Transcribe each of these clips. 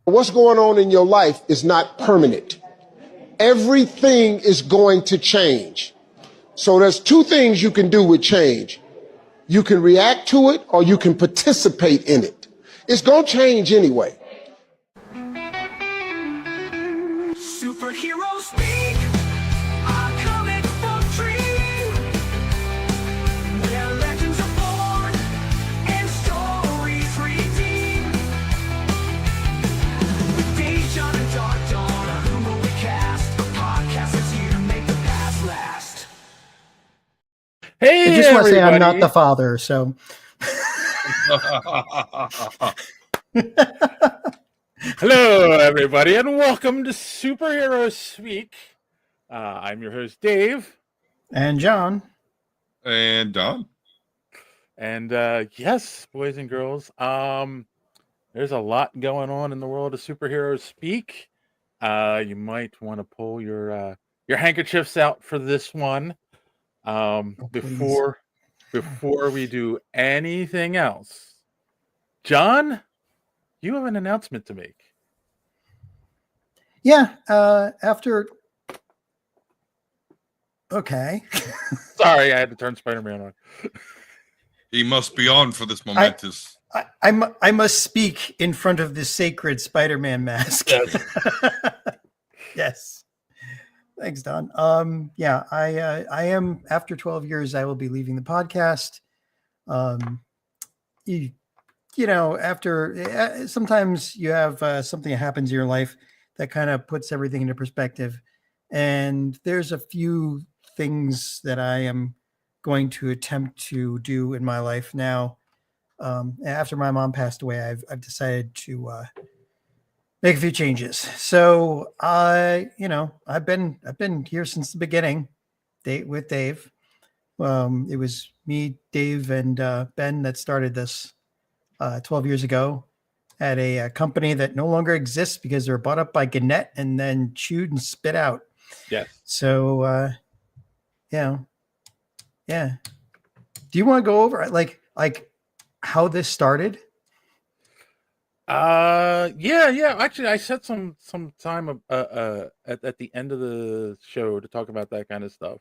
What's going on in your life is not permanent. Everything is going to change. So there's two things you can do with change. You can react to it or you can participate in it. It's going to change anyway. Superheroes speak our comic book dream, where legends are born and stories redeem. With Dave, John, and Dark Dawn, who will we cast? A podcast that's here to make the past last. Hey, I just want to say I'm everybody. not the father, so. Hello, everybody, and welcome to Superhero Speak. I'm your host, Dave. And John. And Don. And yes, boys and girls, there's a lot going on in the world of Superhero Speak. You might want to pull your handkerchiefs out for this one. Before we do anything else. John, you have an announcement to make. Yeah, Okay. Sorry, I had to turn Spider-Man on. He must be on for this momentous. I must speak in front of this sacred Spider-Man mask. Yes. Yes. Thanks, Don. Yeah, I am, after 12 years, I will be leaving the podcast. You know, after sometimes you have something that happens in your life that kind of puts everything into perspective. And there's a few things that I am going to attempt to do in my life now. After my mom passed away, I've decided to make a few changes. So I've been here since the beginning, with Dave. It was me, Dave, and Ben that started this 12 years ago at a company that no longer exists because they were bought up by Gannett and then chewed and spit out. Yes. So, yeah. Do you want to go over like how this started? Yeah. Actually, I set some time at the end of the show to talk about that kind of stuff.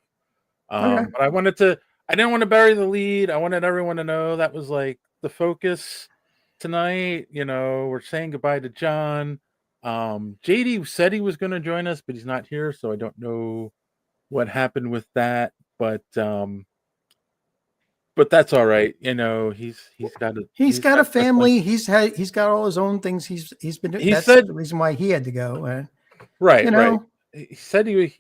Okay. But I didn't want to bury the lead. I wanted everyone to know that was like the focus tonight. You know, we're saying goodbye to John. JD said he was going to join us, but he's not here, so I don't know what happened with that. But that's all right. You know, he's got a family. He's got all his own things. He's been doing. That's the reason why he had to go. Right. You know, right. He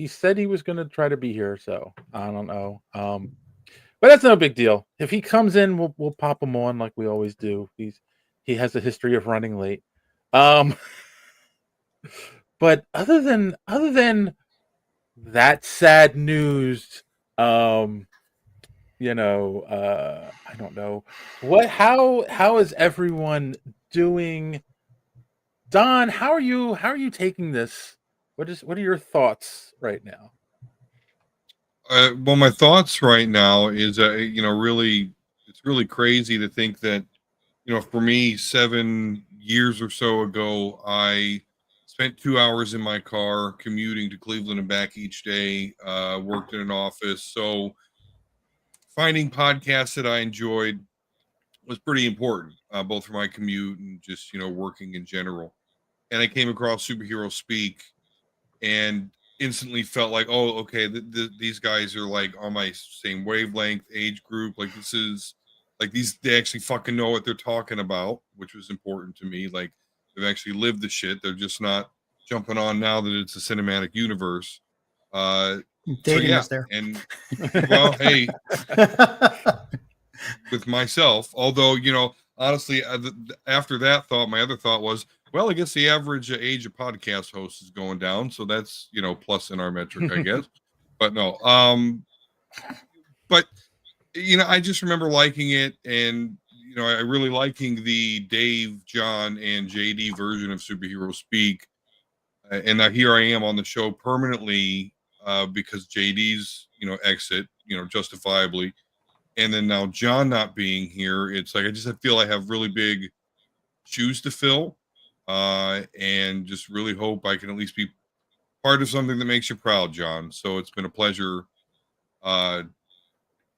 said he was going to try to be here. So I don't know. But that's no big deal. If he comes in, we'll pop him on like we always do. He has a history of running late. But other than that sad news, you know, I don't know how is everyone doing? Don, how are you taking this? What are your thoughts right now? Well, my thoughts right now is, really, it's really crazy to think that, for me, 7 years or so ago, I spent 2 hours in my car commuting to Cleveland and back each day, worked in an office. So finding podcasts that I enjoyed was pretty important, both for my commute and just, working in general. And I came across Superhero Speak and instantly felt like, oh, okay, these guys are like on my same wavelength, age group. Like this is like they actually fucking know what they're talking about, which was important to me. Like they've actually lived the shit. They're just not jumping on now that it's a cinematic universe. dating is there. And well, hey, with myself, although, honestly, after that thought, my other thought was, well, I guess the average age of podcast hosts is going down. So that's, plus in our metric, I guess. But no. But, I just remember liking it. And, I really liking the Dave, John, and JD version of Superhero Speak. And now here I am on the show permanently because JD's, exit, justifiably. And then now John not being here, it's like I feel I have really big shoes to fill. and just really hope I can at least be part of something that makes you proud, John. So it's been a pleasure. And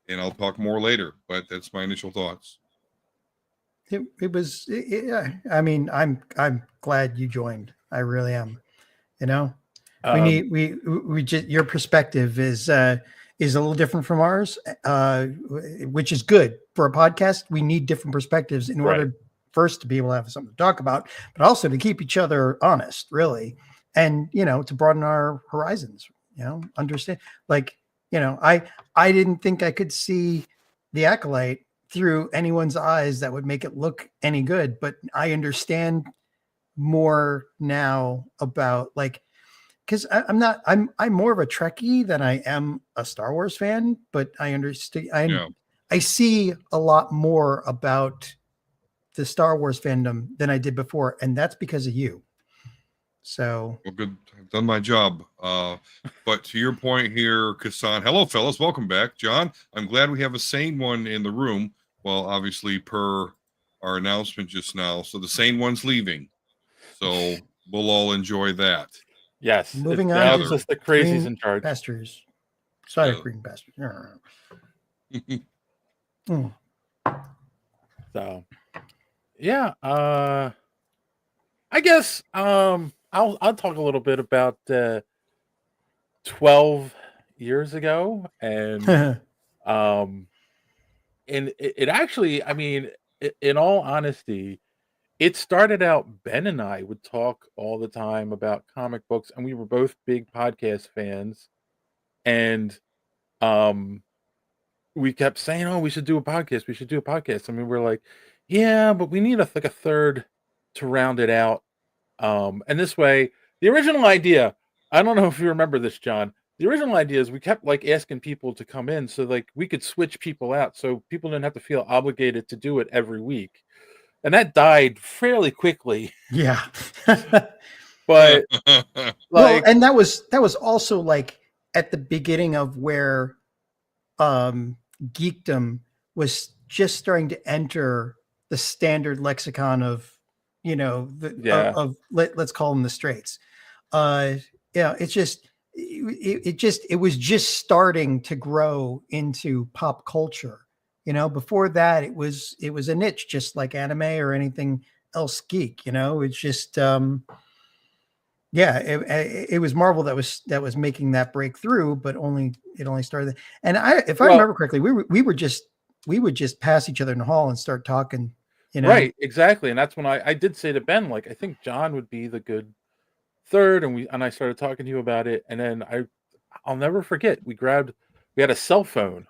I'll talk more later, but that's my initial thoughts. It was. Yeah, I mean, I'm glad you joined. I really am. You know, we just your perspective is a little different from ours, which is good for a podcast. We need different perspectives in order first to be able to have something to talk about, but also to keep each other honest, really, and to broaden our horizons. Understand, like I didn't think I could see the Acolyte through anyone's eyes that would make it look any good, but I understand more now about because I'm more of a Trekkie than I am a Star Wars fan, but I understand. I see a lot more about the Star Wars fandom than I did before, and that's because of you. So well, good. I've done my job. But to your point here, Kassan, hello, fellas. Welcome back. John, I'm glad we have a sane one in the room. Well, obviously, per our announcement just now. So the sane one's leaving. So we'll all enjoy that. Yes. Moving now on. It's just the crazies in charge. Pastors. Sorry, green pastors. So, yeah. I guess I'll talk a little bit about 12 years ago, and and it actually, I mean, in all honesty, it started out Ben and I would talk all the time about comic books, and we were both big podcast fans, and we kept saying, "Oh, we should do a podcast. We should do a podcast." I mean, we're like, "Yeah, but we need a third to round it out." And this way, the original idea, I don't know if you remember this, John. The original idea is we kept asking people to come in so we could switch people out so people didn't have to feel obligated to do it every week. And that died fairly quickly. Yeah. But well, and that was also at the beginning of where geekdom was just starting to enter the standard lexicon of let's call them the straights. It was just starting to grow into pop culture. Before that it was a niche, just like anime or anything else geek. It's just it was Marvel that was making that breakthrough, but it only started. And if I remember correctly, we would just pass each other in the hall and start talking. Right, exactly. And that's when I did say to Ben, I think John would be the good third, and I started talking to you about it, and then I'll never forget, we had a cell phone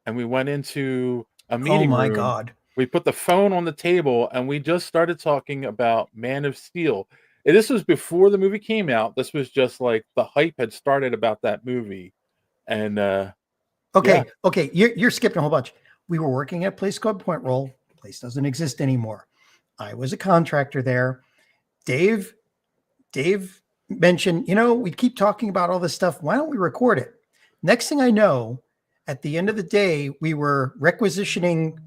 and we went into a meeting room. Oh my God. We put the phone on the table and we just started talking about Man of Steel. And this was before the movie came out. This was just the hype had started about that movie. And okay, you're skipping a whole bunch. We were working at a place called Point Roll. The place doesn't exist anymore. I was a contractor there. Dave mentioned, we keep talking about all this stuff. Why don't we record it? Next thing I know, at the end of the day, we were requisitioning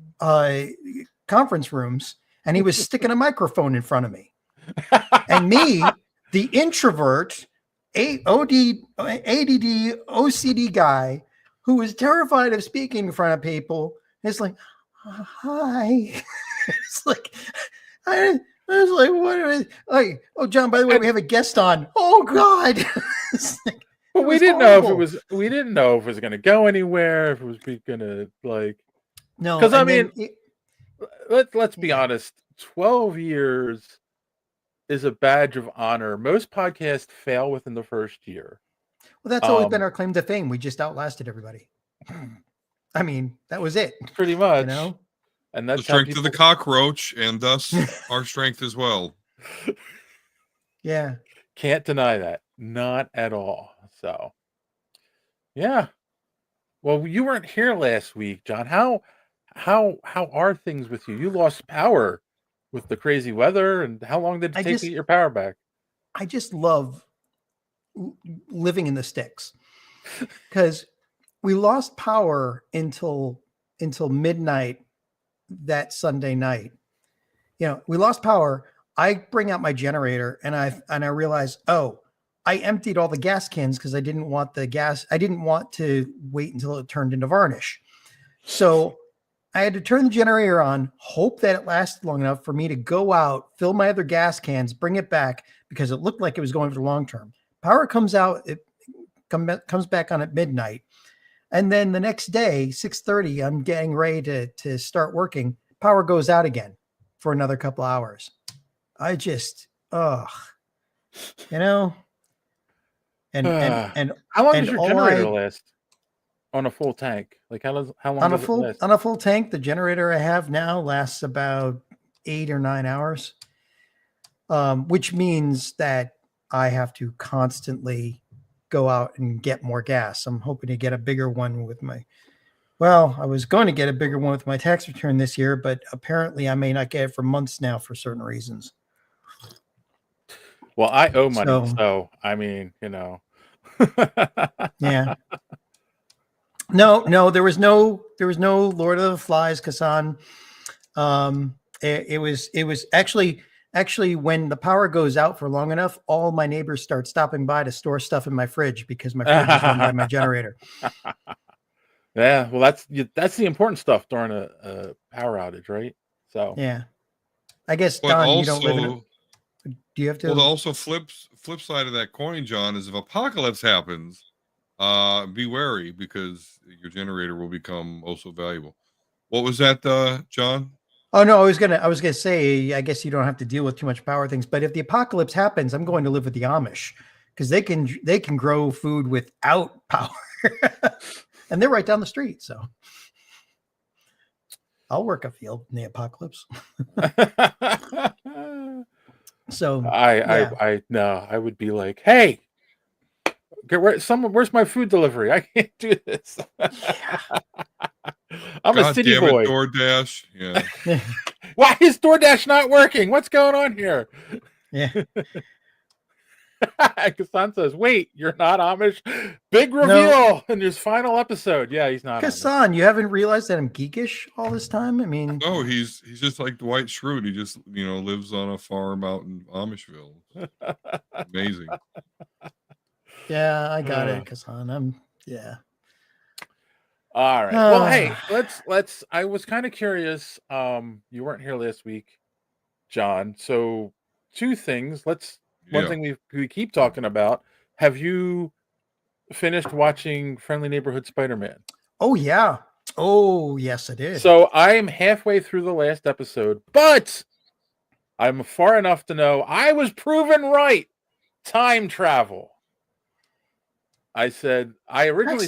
conference rooms, and he was sticking a microphone in front of me. And me, the introvert, ADD, OCD guy who was terrified of speaking in front of people, is like, hi. It's like, I was like, what? Oh, John, by the way, we have a guest on. Oh God. But we didn't know if it was going to go anywhere, if it was going to no, because I mean, let's be honest, 12 years is a badge of honor. Most podcasts fail within the first year. Well, that's always been our claim to fame. We just outlasted everybody. I mean, that was it. Pretty much. And that's the strength of the cockroach, and thus our strength as well. Yeah. Can't deny that. Not at all. So, yeah. Well, you weren't here last week, John. How are things with you? You lost power with the crazy weather, and how long did it take to get your power back? I just love living in the sticks, because we lost power until midnight that Sunday night. We lost power. I bring out my generator and I realize, oh, I emptied all the gas cans because I didn't want the gas. I didn't want to wait until it turned into varnish. So I had to turn the generator on, hope that it lasted long enough for me to go out, fill my other gas cans, bring it back because it looked like it was going for the long term. Power comes out, it comes back on at midnight. And then the next day, 6:30, I'm getting ready to start working. Power goes out again for another couple hours. I just, you know, and how long and does your all generator I- last on a full tank? Like how long on a does it full last? on a full tank, the generator I have now lasts about 8 or 9 hours, which means that I have to constantly go out and get more gas. I'm hoping to get a bigger one with my. Well, I was going to get a bigger one with my tax return this year, but apparently I may not get it for months now for certain reasons. Well, I owe money, So- so I mean, you know. Yeah. No, there was no Lord of the Flies, Kasan. It was actually when the power goes out for long enough, all my neighbors start stopping by to store stuff in my fridge because my fridge is run by my generator. Yeah, well, that's the important stuff during a power outage, right? So Yeah. I guess, But Don, also, you don't live in a, do you have to? well, also flip side of that coin, John, is if apocalypse happens, be wary because your generator will become also valuable. What was that, John? Oh no, I was gonna say, I guess you don't have to deal with too much power things, but if the apocalypse happens, I'm going to live with the Amish because they can grow food without power, and they're right down the street. So I'll work a field in the apocalypse. So yeah. I no, I would be like, hey, where's my food delivery? I can't do this. I'm a God city damn it, boy. DoorDash. Yeah. Why is DoorDash not working? What's going on here? Yeah. Kasan says, wait, you're not Amish? Big reveal in this final episode. Yeah, he's not Amish. Kasan, you haven't realized that I'm geekish all this time? I mean, No, he's just like Dwight Schrute. He just lives on a farm out in Amishville. Amazing. yeah, I got it, Kasan. Yeah. All right. Well, hey, let's I was kind of curious. You weren't here last week, John. So two things. One thing we keep talking about. Have you finished watching Friendly Neighborhood Spider-Man? Oh yeah. Oh yes, I did. So I'm halfway through the last episode, but I'm far enough to know I was proven right. Time travel. I originally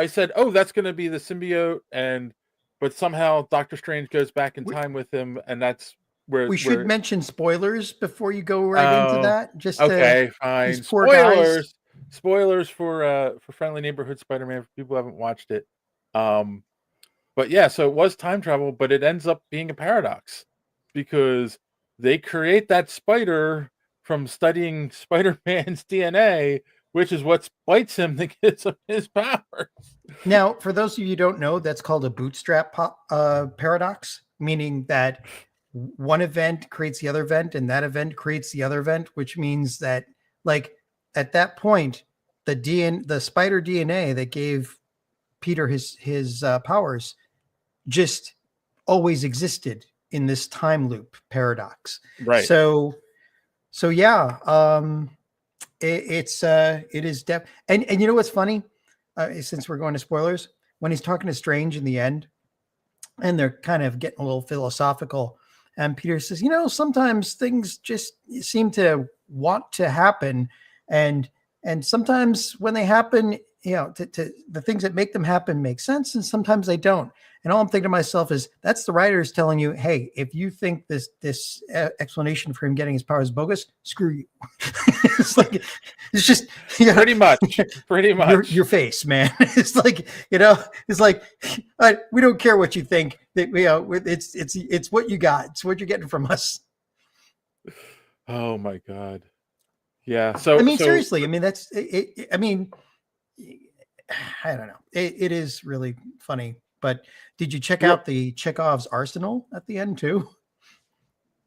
said, oh, that's going to be the symbiote, but somehow Doctor Strange goes back in time with him, and that's where we should mention spoilers before you go into that. Just okay, fine. Spoilers for Friendly Neighborhood Spider-Man for people who haven't watched it. But yeah, so it was time travel, but it ends up being a paradox because they create that spider from studying Spider-Man's DNA, which is what bites him that gives him his powers. Now, for those of you who don't know, that's called a bootstrap paradox, meaning that one event creates the other event, and that event creates the other event, which means that, like, at that point, the spider DNA that gave Peter his powers just always existed in this time loop paradox. Right. So yeah, it is and you know what's funny? Since we're going to spoilers, when he's talking to Strange in the end, and they're kind of getting a little philosophical, and Peter says, sometimes things just seem to want to happen, and sometimes when they happen, the things that make them happen make sense, and sometimes they don't. And all I'm thinking to myself is, that's the writers telling you, hey, if you think this explanation for him getting his powers is bogus, screw you. it's just pretty much your face, man. It's like, we don't care what you think. It's what you got. It's what you're getting from us. Oh my God. Yeah. So seriously, that's it. I don't know. It is really funny. But did you check out the Chekhov's arsenal at the end too?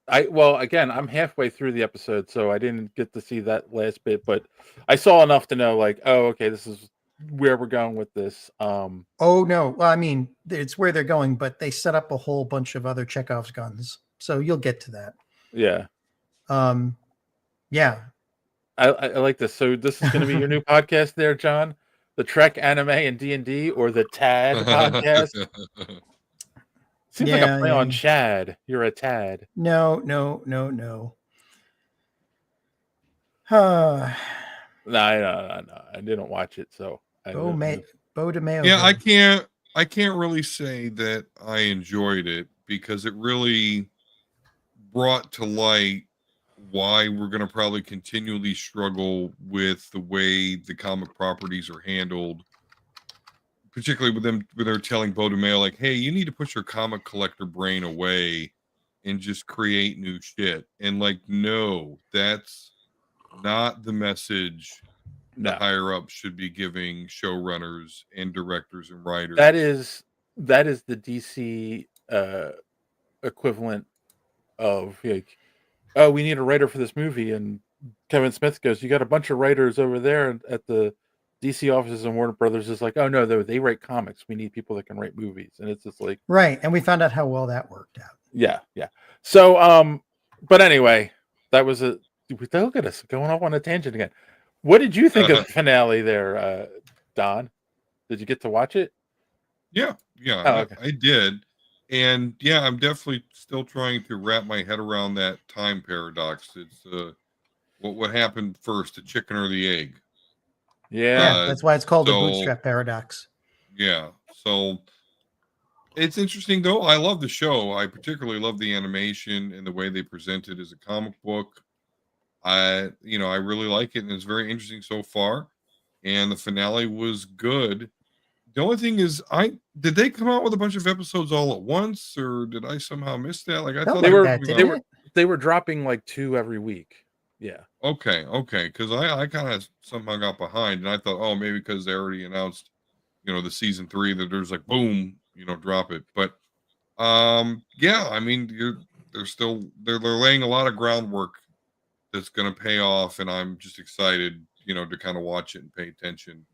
Again, I'm halfway through the episode, so I didn't get to see that last bit, but I saw enough to know, like, oh, okay, this is where we're going with this. Oh no, well, I mean, it's where they're going, but they set up a whole bunch of other Chekhov's guns, so you'll get to that. Yeah, Yeah. I like this. So this is going to be your new podcast, there, John. The Trek Anime and D&D, or the Tad podcast. Seems like a play on Chad. You're a Tad. No. No. No, I didn't watch it, so Bo DeMayo. Yeah, I can't really say that I enjoyed it because it really brought to light why we're going to probably continually struggle with the way the comic properties are handled, particularly with them when they're telling Bo DeMayo, like, hey, you need to put your comic collector brain away and just create new shit. And like, no, that's not the message the higher up should be giving showrunners and directors and writers. That is the DC equivalent of, like, oh, we need a writer for this movie, and Kevin Smith goes, you got a bunch of writers over there at the DC offices, and Warner Brothers is like, oh no, they write comics. We need people that can write movies, and it's just like, right. And we found out how well that worked out. Yeah. So, but anyway, that was look at us going off on a tangent again. What did you think of the finale there, Don? Did you get to watch it? Yeah, Oh, okay. I did. And yeah, I'm definitely still trying to wrap my head around that time paradox. It's what happened first, the chicken or the egg? Yeah, that's why it's called the bootstrap paradox. Yeah. So it's interesting though. I love the show. I particularly love the animation and the way they present it as a comic book. I really like it, and it's very interesting so far. And the finale was good. The only thing is, did they come out with a bunch of episodes all at once, or did I somehow miss that? Like I thought they were dropping like 2 every week. Yeah. Okay, because I kind of somehow got behind, and I thought, oh, maybe because they already announced, the season 3 that there's like boom, drop it. But yeah, I mean, they're laying a lot of groundwork that's going to pay off, and I'm just excited, to kind of watch it and pay attention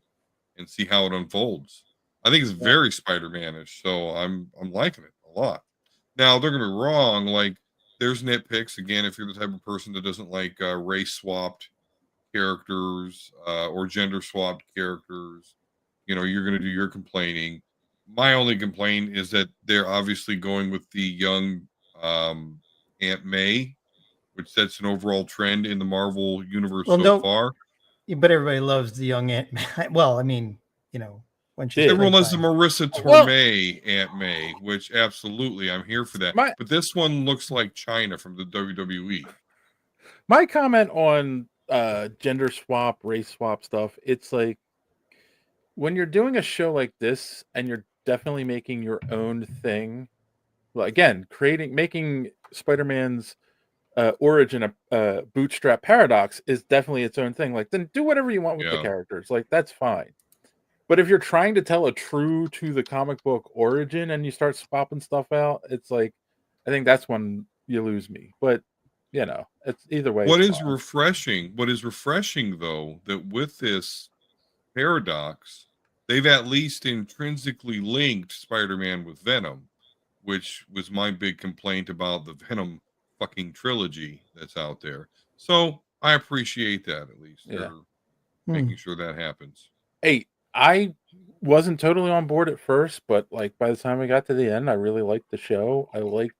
and see how it unfolds. I think it's very Spider-Man-ish, so I'm liking it a lot. Now, don't get me wrong, like there's nitpicks. Again, if you're the type of person that doesn't like race-swapped characters or gender-swapped characters, you're going to do your complaining. My only complaint is that they're obviously going with the young Aunt May, which sets an overall trend in the Marvel universe so far. But everybody loves the young Aunt May. Well, I mean, when she's everyone loves the Marissa Tomei Aunt May, which absolutely I'm here for that. But this one looks like China from the WWE. My comment on gender swap, race swap stuff, it's like when you're doing a show like this and you're definitely making your own thing. Well, again, making Spider-Man's origin a bootstrap paradox is definitely its own thing. Like, then do whatever you want with the characters. Like, that's fine. But if you're trying to tell a true to the comic book origin and you start swapping stuff out, it's like, I think that's when you lose me. But it's either way. What is refreshing though, that with this paradox, they've at least intrinsically linked Spider-Man with Venom, which was my big complaint about the Venom fucking trilogy that's out there. So I appreciate that, at least. They're making sure that happens. Hey, I wasn't totally on board at first, but like by the time we got to the end, I really liked the show. I like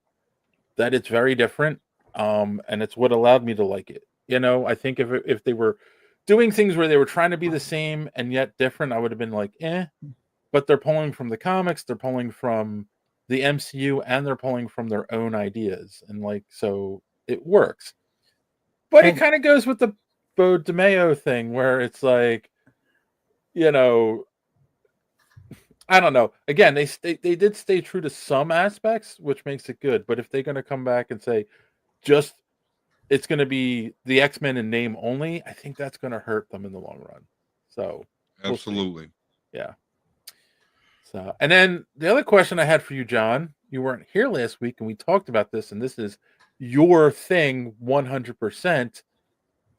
that it's very different. And it's what allowed me to like it. I think if they were doing things where they were trying to be the same and yet different, I would have been like, but they're pulling from the comics, they're pulling from the MCU, and they're pulling from their own ideas, and like, so it works. But it kind of goes with the Bo DeMayo thing, where it's like, I don't know. Again, they did stay true to some aspects, which makes it good. But if they're going to come back and say, it's going to be the X-Men in name only, I think that's going to hurt them in the long run. So absolutely, yeah. So, and then the other question I had for you, John, you weren't here last week, and we talked about this, and this is your thing 100%.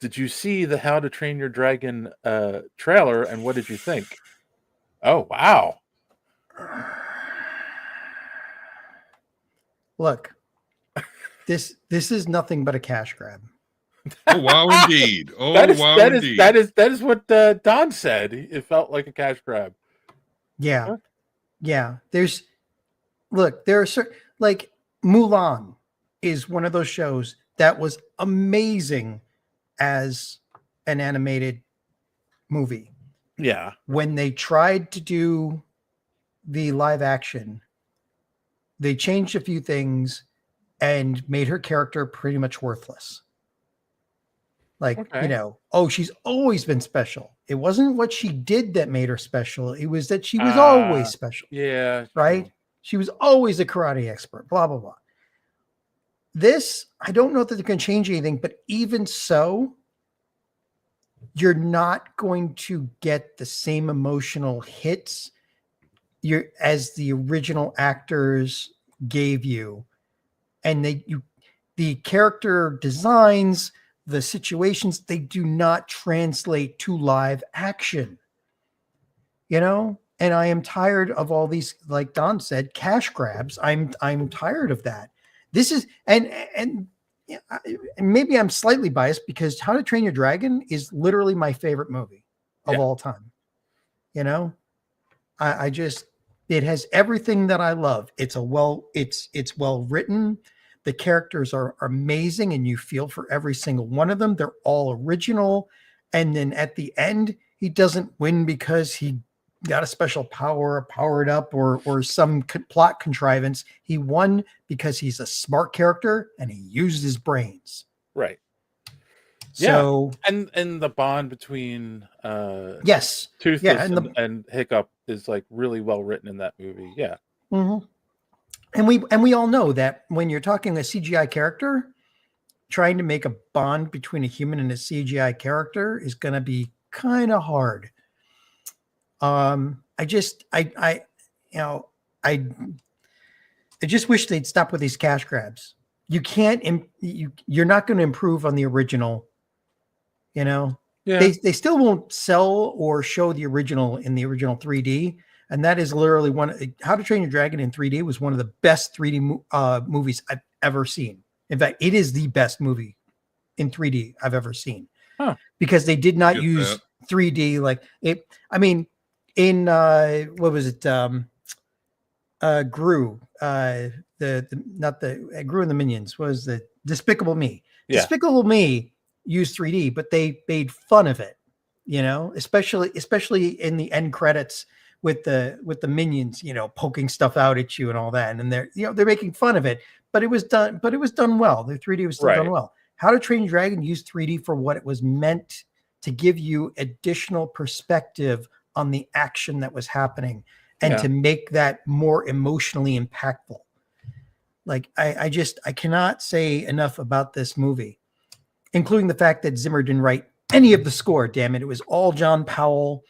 Did you see the How to Train Your Dragon trailer, and what did you think? Oh, wow. Look, this is nothing but a cash grab. Oh wow, indeed. Oh That is wow, that is indeed. that is what Don said. It felt like a cash grab. Yeah. Huh? Yeah. There are certain, like, Mulan is one of those shows that was amazing as an animated movie. Yeah. When they tried to do the live action, they changed a few things and made her character pretty much worthless. Like, Okay. oh, she's always been special. It wasn't what she did that made her special. It was that she was always special, Yeah. right? True. She was always a karate expert, blah, blah, blah. This, I don't know that they're going to change anything, but even so, you're not going to get the same emotional hits as the original actors gave you. And the character designs, the situations, they do not translate to live action. And I am tired of all these, like Don said, cash grabs. I'm tired of that. This is and maybe I'm slightly biased because How to Train Your Dragon is literally my favorite movie of all time. I just, it has everything that I love. It's well written. The characters are amazing and you feel for every single one of them. They're all original. And then at the end, he doesn't win because he got a special power, powered up, or some plot contrivance. He won because he's a smart character and he used his brains. Right. So and the bond between yes, Toothless and Hiccup is like really well written in that movie. Yeah. Mm-hmm. And we all know that when you're talking a CGI character, trying to make a bond between a human and a CGI character is going to be kind of hard. I just wish they'd stop with these cash grabs. You can't, you're not going to improve on the original. Yeah. They still won't sell or show the original in the original 3D. And that is literally How to Train Your Dragon in 3D was one of the best 3D movies I've ever seen. In fact, it is the best movie in 3D I've ever seen. Huh. Because they did not use 3D like it. I mean, in what was it? Gru, Gru and the Minions was the Despicable Me. Yeah. Despicable Me used 3D, but they made fun of it, especially in the end credits with the minions, poking stuff out at you and all that. And they're making fun of it, but it was done well. The 3D was still done well. How to Train Your Dragon used 3D for what it was meant to give you additional perspective on the action that was happening and to make that more emotionally impactful. Like I cannot say enough about this movie, including the fact that Zimmer didn't write any of the score. Damn it. It was all John Powell.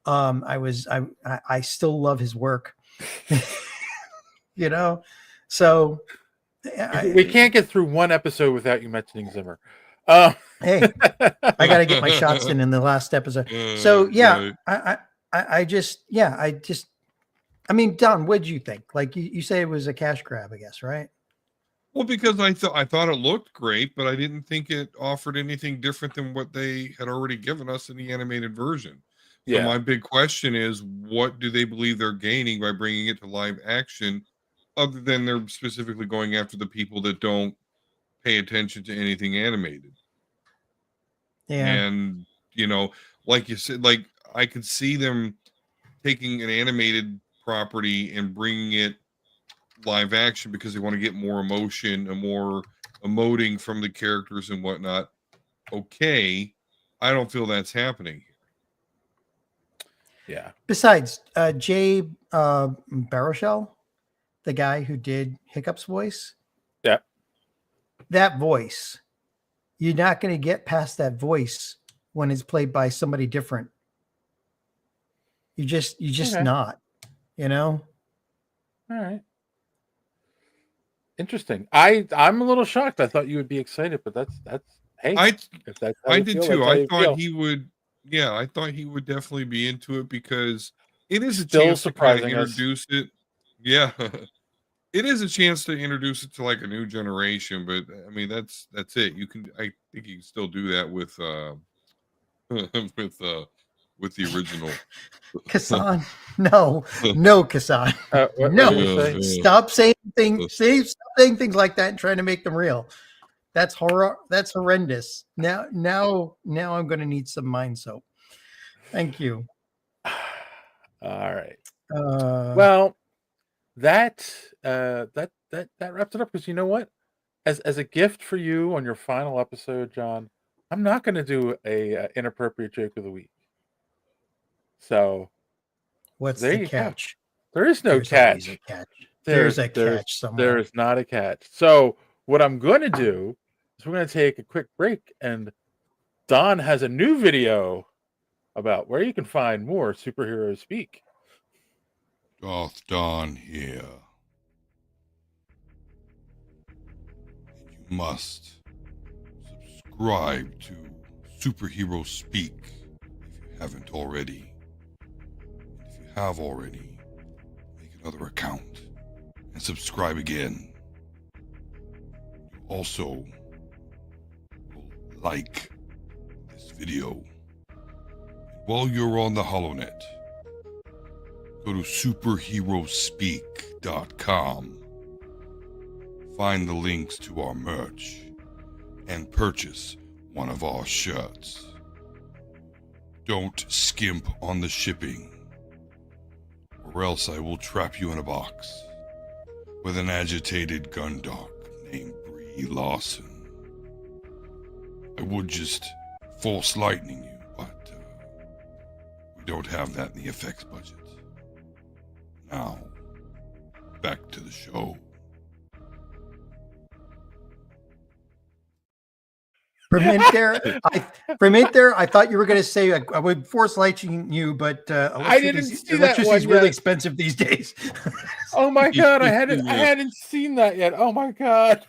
I still love his work, so we can't get through one episode without you mentioning Zimmer. Hey, I got to get my shots in the last episode. So yeah, I mean, Don, what did you think? Like you say it was a cash grab, I guess, right? Well, because I thought it looked great, but I didn't think it offered anything different than what they had already given us in the animated version. So my big question is, what do they believe they're gaining by bringing it to live action, other than they're specifically going after the people that don't pay attention to anything animated? Yeah. And, like you said, like I could see them taking an animated property and bringing it live action because they want to get more emotion and more emoting from the characters and whatnot. Okay. I don't feel that's happening here. Yeah. Besides, Jay Baruchel, the guy who did Hiccup's voice. Yeah. That voice, you're not going to get past that voice when it's played by somebody different. You're just not, All right. Interesting. I'm a little shocked. I thought you would be excited, but that's hey, I if that's how I you did feel, too. that's how I you thought feel. he would. Yeah, I thought he would definitely be into it because it is a Still chance to kind of surprising us. introduce it. Yeah, it is a chance to introduce it to like a new generation. But I mean, that's it. You can. I think you can still do that with with with the original. Kassan, no, Kassan, What did he no. say? Stop saying things. Stop saying things like that and trying to make them real. That's horror. That's horrendous. Now, I'm going to need some mind soap. Thank you. All right. Uh, Well, that that wraps it up because you know what? As a gift for you on your final episode, John, I'm not going to do a inappropriate joke of the week. So what's there the you go. catch? There is no There's always a catch. catch. There's a There's catch somewhere. there's not a catch. So what I'm going to do is we're going to take a quick break, and Don has a new video about where you can find more superheroes speak. Darth Don here. And you must subscribe to Superhero Speak if you haven't already. And if you have already, make another account and subscribe again. You also will like this video. And while you're on the HoloNet, go to superheroespeak.com. Find the links to our merch and purchase one of our shirts. Don't skimp on the shipping, or else I will trap you in a box with an agitated gundog named Brie Larson. I would just force lightning you, but we don't have that in the effects budget. Now, back to the show. For a minute there, I thought you were going to say I would force lightning you, but I didn't see that electricity one is really yet. expensive these days. Oh my god, I hadn't seen that yet. Oh my god.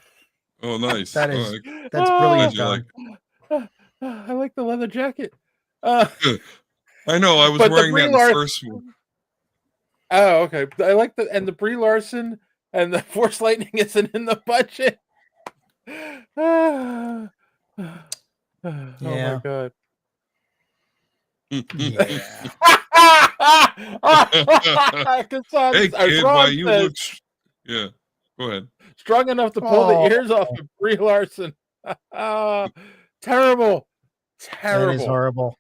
Oh, nice. That is All that's Oh, brilliant, you John. I like the leather jacket. Uh, I know, I was But the wearing that Brie in the Larson- first one. oh, okay. I like the Brie Larson and the Force Lightning isn't in the budget. Oh Yeah. my god. Yeah. Hey, kid, why you look... Yeah, go ahead. Strong enough to pull the Oh. ears off of Brie Larson. Terrible. That is horrible.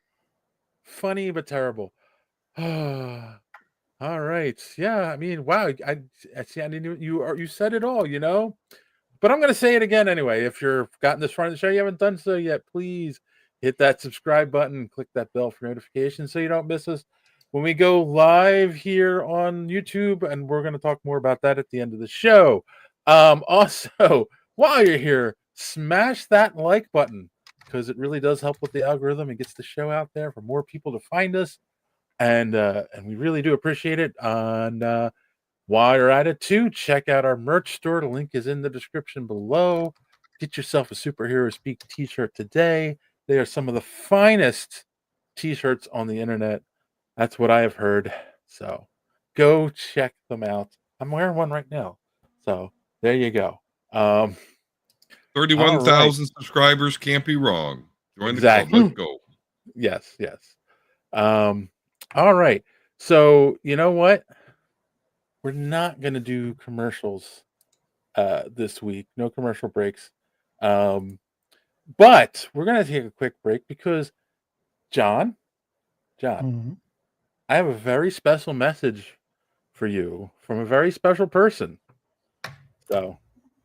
Funny but terrible. All right. Yeah, I mean, wow. I see. I didn't. You said it all. You know. But I'm going to say it again anyway. If you're gotten this far in the show, you haven't done so yet, please hit that subscribe button and click that bell for notifications so you don't miss us when we go live here on YouTube. And we're going to talk more about that at the end of the show. Also, while you're here, smash that like button because it really does help with the algorithm and gets the show out there for more people to find us. And we really do appreciate it. And while you're at it too, check out our merch store. The link is in the description below. Get yourself a Superhero Speak t-shirt today. They are some of the finest t-shirts on the internet. That's what I have heard. So go check them out. I'm wearing one right now. So there you go. 31,000 subscribers can't be wrong. Join the club. Let's go. Yes. All right. So you know what? We're not going to do commercials this week. No commercial breaks. But we're going to take a quick break because John, Mhm. I have a very special message for you from a very special person. So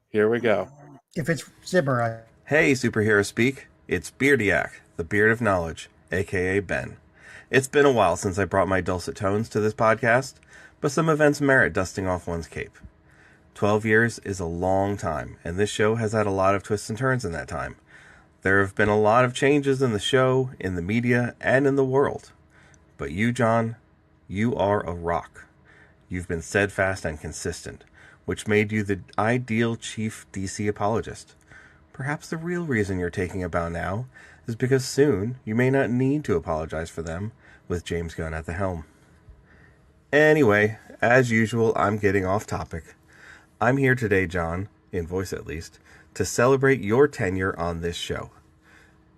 here we go. If it's Zimmer, Hey, Superhero Speak. It's Beardiac, the Beard of Knowledge, aka Ben. It's been a while since I brought my dulcet tones to this podcast, but some events merit dusting off one's cape. 12 years is a long time, and this show has had a lot of twists and turns in that time. There have been a lot of changes in the show, in the media, and in the world. But you, John, you are a rock. You've been steadfast and consistent, which made you the ideal chief DC apologist. Perhaps the real reason you're taking a bow now is because soon you may not need to apologize for them with James Gunn at the helm. Anyway, as usual, I'm getting off topic. I'm here today, John, in voice at least, to celebrate your tenure on this show.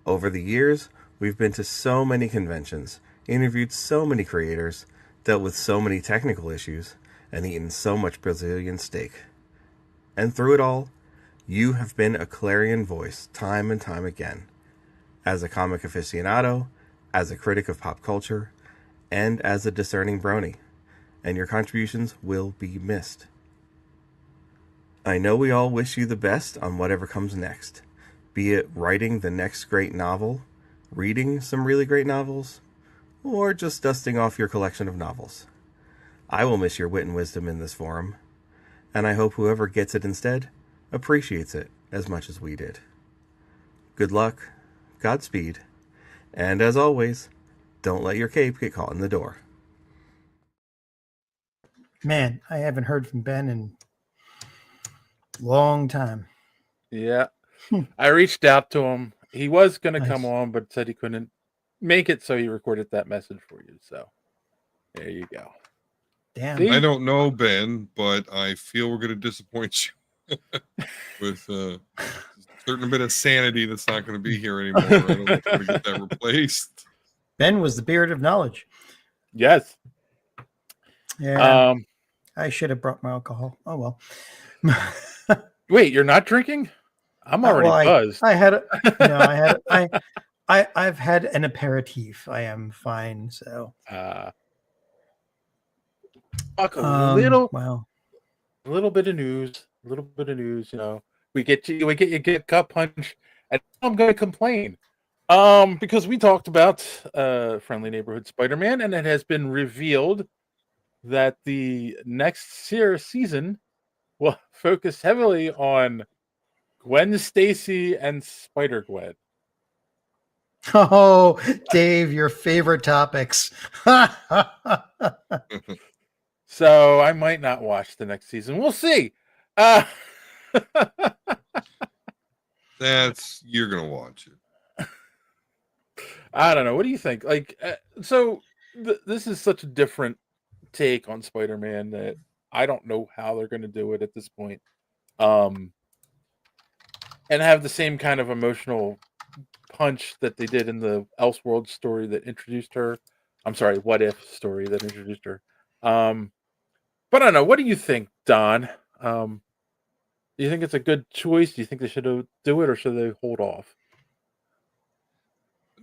Over the years, we've been to so many conventions, interviewed so many creators, dealt with so many technical issues, and eaten so much Brazilian steak. And through it all, you have been a clarion voice time and time again. As a comic aficionado, as a critic of pop culture, and as a discerning brony. And your contributions will be missed. I know we all wish you the best on whatever comes next, be it writing the next great novel, reading some really great novels, or just dusting off your collection of novels. I will miss your wit and wisdom in this forum, and I hope whoever gets it instead appreciates it as much as we did. Good luck, Godspeed, and as always, don't let your cape get caught in the door. Man, I haven't heard from Ben in a long time. Yeah. I reached out to him. He was going to Nice. come on, but said he couldn't make it, so he recorded that message for you. So there you go. Damn. See? I don't know, Ben, but I feel we're going to disappoint you with a certain bit of sanity that's not going to be here anymore. I don't think we're going to get that replaced. Ben was the beard of knowledge. Yes. Yeah. I should have brought my alcohol. Oh well. Wait, you're not drinking? I'm already buzzed. I've had an aperitif. I am fine. So Talk a little bit of news. You know, we get you gut punch, and I'm going to complain because we talked about Friendly Neighborhood Spider-Man, and it has been revealed that the next season will focus heavily on Gwen Stacy and Spider-Gwen. Oh, Dave, your favorite topics. So I might not watch the next season. We'll see. You're going to watch it. I don't know. What do you think? Like, this is such a different take on Spider-Man that I don't know how they're going to do it at this point. And have the same kind of emotional punch that they did in the Elseworld story that introduced her. I'm sorry, What If story that introduced her. But I don't know. What do you think, Don? Do you think it's a good choice? Do you think they should do it, or should they hold off?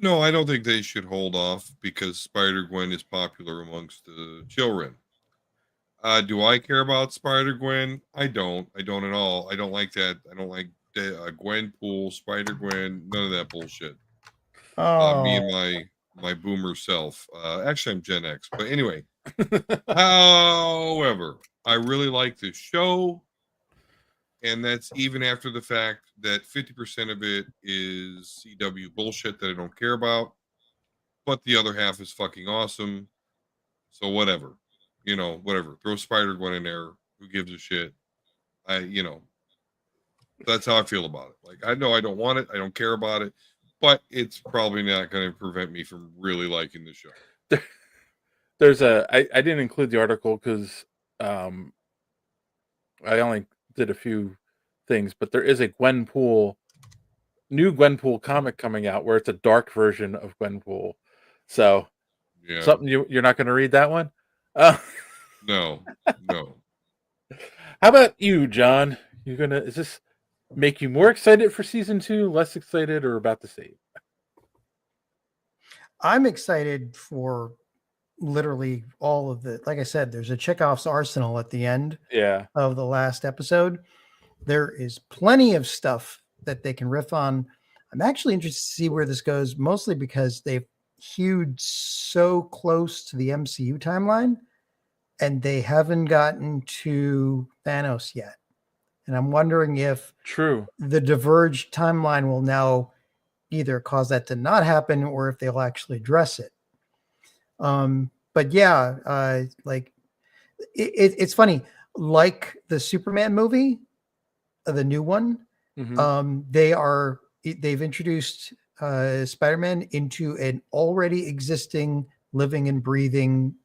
No, I don't think they should hold off because Spider-Gwen is popular amongst the children. Do I care about Spider-Gwen? I don't at all. I don't like that. I don't like Gwenpool, Spider-Gwen, none of that bullshit. Me and my boomer self. Actually, I'm Gen X. But anyway. However, I really like this show. And that's even after the fact that 50% of it is CW bullshit that I don't care about. But the other half is fucking awesome. So whatever. Whatever. Throw Spider-Gwen in there. Who gives a shit? That's how I feel about it. Like, I know I don't want it. I don't care about it. But it's probably not going to prevent me from really liking the show. I didn't include the article because I only did a few things, but there is a new Gwenpool comic coming out where it's a dark version of Gwenpool. So yeah. Something you're not going to read that one? No. How about you, John? Is this make you more excited for season 2, less excited, or about the same? I'm excited for literally all of the, like I said, there's a Chekhov's arsenal at the end of the last episode. There is plenty of stuff that they can riff on. I'm actually interested to see where this goes, mostly because they've hewed so close to the MCU timeline and they haven't gotten to Thanos yet. And I'm wondering if the diverged timeline will now either cause that to not happen or if they'll actually address it. But yeah, it's funny. like the Superman movie, the new one. Mhm. They've introduced Spider-Man into an already existing living and breathing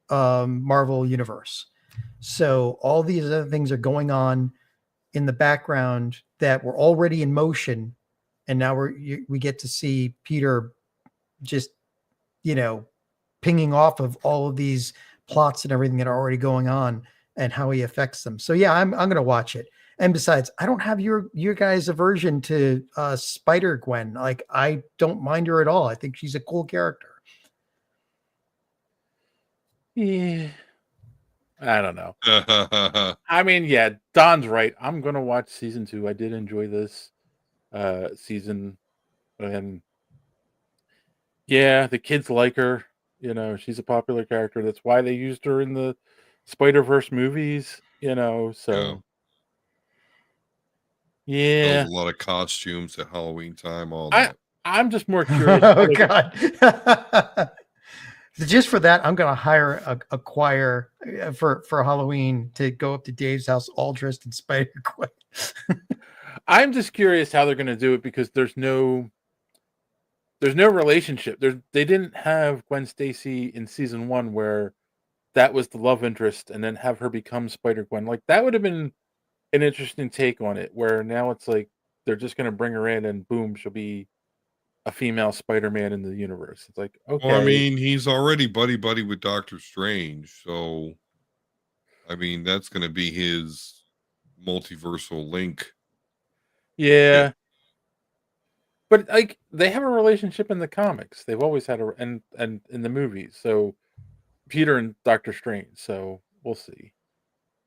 Marvel universe. So all these other things are going on in the background that were already in motion, and now we get to see Peter just, pinging off of all of these plots and everything that are already going on and how he affects them. So yeah, I'm gonna watch it. And besides, I don't have your guys' aversion to Spider Gwen. Like, I don't mind her at all. I think she's a cool character. Yeah. I don't know. I mean, yeah, Don's right. I'm gonna watch season 2. I did enjoy this season, and yeah, the kids like her. She's a popular character. That's why they used her in the Spider-Verse movies. Yeah. So Sells yeah, a lot of costumes at Halloween time, all I that. I'm just more curious. how Oh they're gonna- God! Just for that, I'm gonna hire a choir for Halloween to go up to Dave's house all dressed in Spider Gwen. I'm just curious how they're going to do it because there's no relationship. They didn't have Gwen Stacy in season 1 where that was the love interest, and then have her become Spider Gwen. Like, that would have been an interesting take on it. Where now it's like they're just going to bring her in, and boom, she'll be a female Spider-Man in the universe. It's like, Well, I okay, mean, he's already buddy with Doctor Strange, so I mean that's going to be his multiversal link. yeah. But like, they have a relationship in the comics. They've always had and in the movies. So Peter and Doctor Strange. So we'll see.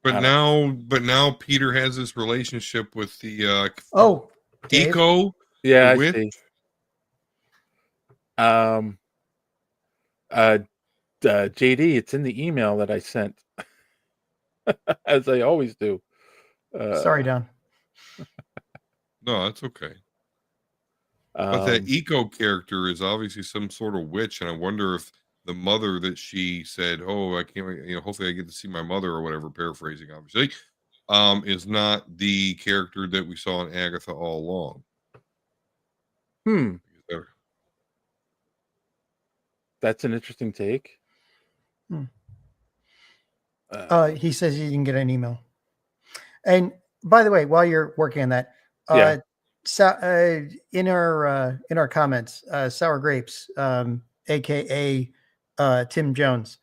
But I don't now Peter has this relationship with the Oh, Dave. Eco, Yeah, the I witch. see. Um, JD, it's in the email that I sent, as I always do. Sorry, Don. No, that's okay. But that Um, Eco character is obviously some sort of witch, and I wonder if the mother that she said, "Oh, I can't," hopefully I get to see my mother or whatever, paraphrasing, obviously, is not the character that we saw in Agatha all along. hmm, There- that's an interesting take. Hmm. Uh, He says he didn't get an email. And by the way, while you're working on that, Yeah. in our comments, Sour Grapes, aka Tim Jones.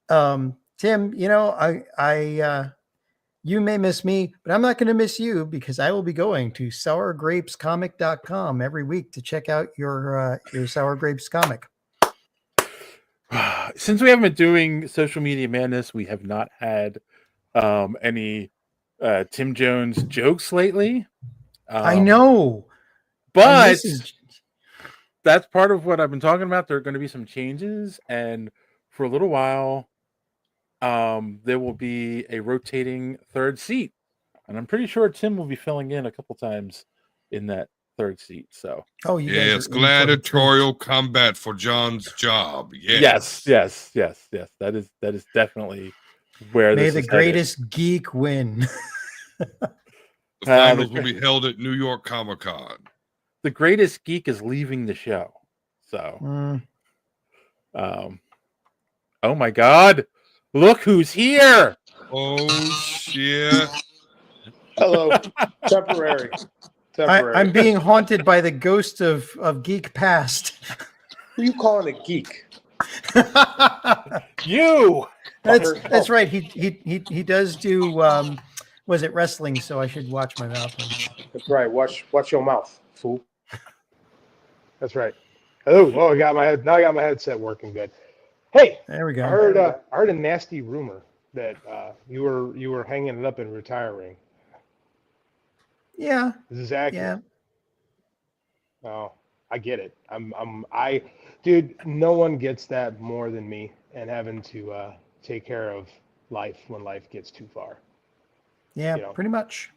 Tim, you may miss me, but I'm not going to miss you because I will be going to sourgrapescomic.com every week to check out your Sour Grapes comic. Since we haven't been doing social media madness, we have not had any Tim Jones jokes lately. I know, but this is that's part of what I've been talking about. There are going to be some changes, and for a little while, there will be a rotating third seat, and I'm pretty sure Tim will be filling in a couple times in that third seat. So, you guys Yes, are in for a treat. gladiatorial combat for John's job. Yes. yes. That is definitely where May this the is headed. greatest geek win. The finals will be held at New York Comic Con. The greatest geek is leaving the show. So, oh my God, look who's here! Oh shit! Hello, temporary. I'm being haunted by the ghost of geek past. Who you calling a geek? You. That's right. He does do was it wrestling? So I should watch my mouth. That's right. Watch your mouth, fool. That's right. Oh, I got my headset working good. Hey, There we go. I heard a nasty rumor that you were hanging it up and retiring. Yeah, Is this accurate? yeah. Oh, I get it. Dude, no one gets that more than me, and having to take care of life when life gets too far. Yeah, You know. pretty much.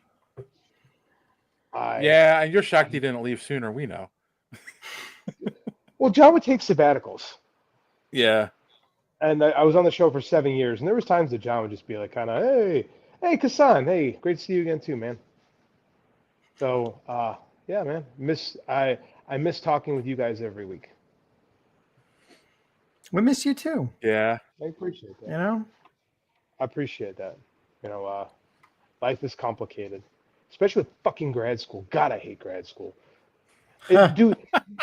Yeah, and you're shocked he didn't leave sooner. We know. Well, John would take sabbaticals. Yeah. And I was on the show for 7 years, and there was times that John would just be like, kind of, hey, Hey, Kasan. Hey, great to see you again too, man. So, yeah, man, I miss talking with you guys every week. We miss you too. Yeah. I appreciate You that. know. I appreciate that. Life is complicated, especially with fucking grad school. God, I hate grad school. Dude,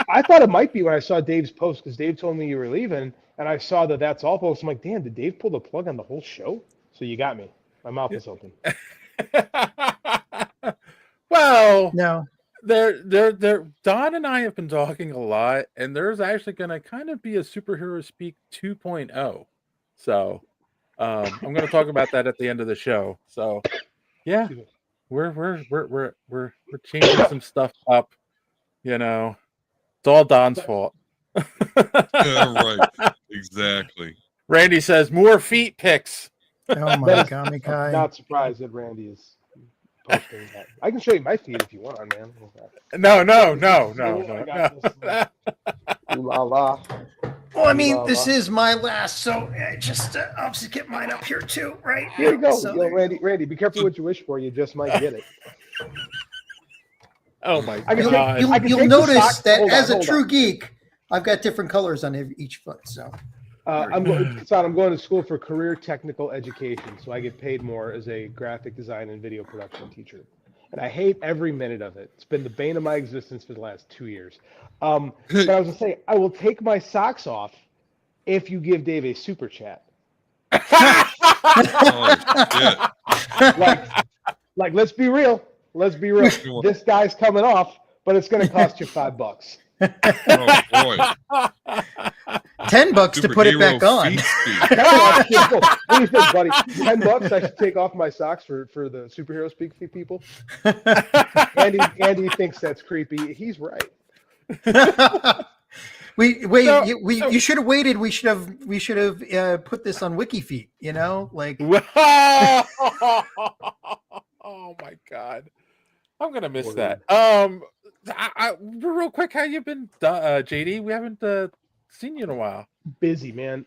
I thought it might be when I saw Dave's post because Dave told me you were leaving, and I saw that that's all post. I'm like, damn, did Dave pull the plug on the whole show? So you got me. My mouth is open. Well, No. Don and I have been talking a lot, and there's actually going to kind of be a superhero speak 2.0. So, I'm going to talk about that at the end of the show. So, yeah, Excuse me. we're changing some stuff up. You know, it's all Don's fault. Yeah, right. Exactly. Randy says more feet pics. Oh my That is- God, I'm Mikai. not surprised that Randy is posting that. I can show you my feed if you want, man. No. I got this. Ooh la la. Well, I Ooh mean, la this la. is my last, so I'll just get mine up here too, right? Here you go. So Yo, Randy, be careful what you wish for. You just might get it. Oh my I can take- god! I can you'll take the notice socks- that hold on, as a hold true on. geek, I've got different colors on each foot. So I'm going to school for career technical education, so I get paid more as a graphic design and video production teacher. And I hate every minute of it. It's been the bane of my existence for the last 2 years. But I was going to say, I will take my socks off if you give Dave a super chat. Oh, shit. Like, let's be real. Let's be real. This guy's coming off, but it's going to cost you $5. Oh, boy. $10 to put it back Superhero on. feet speak. What do you think, buddy? $10? I should take off my socks for the superhero speak people. Andy thinks that's creepy. He's right. You should have waited. We should have put this on WikiFeet. You know, like Oh my god, I'm gonna miss that. Real quick, how you been, JD? We haven't seen you in a while. Busy, man.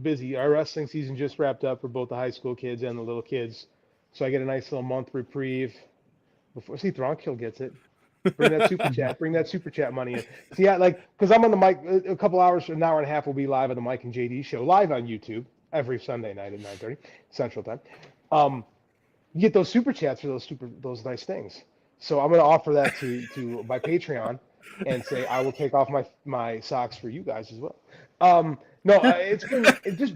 Busy. Our wrestling season just wrapped up for both the high school kids and the little kids, so I get a nice little month reprieve before. See, Thronkill gets it. Bring that super chat. Bring that super chat money in. See, because I'm on the mic. A couple hours, an hour and a half, we'll be live on the Mike and JD show, live on YouTube every Sunday night at 9:30 Central Time. You get those super chats for those nice things. So I'm going to offer that to my Patreon and say I will take off my socks for you guys as well. It's just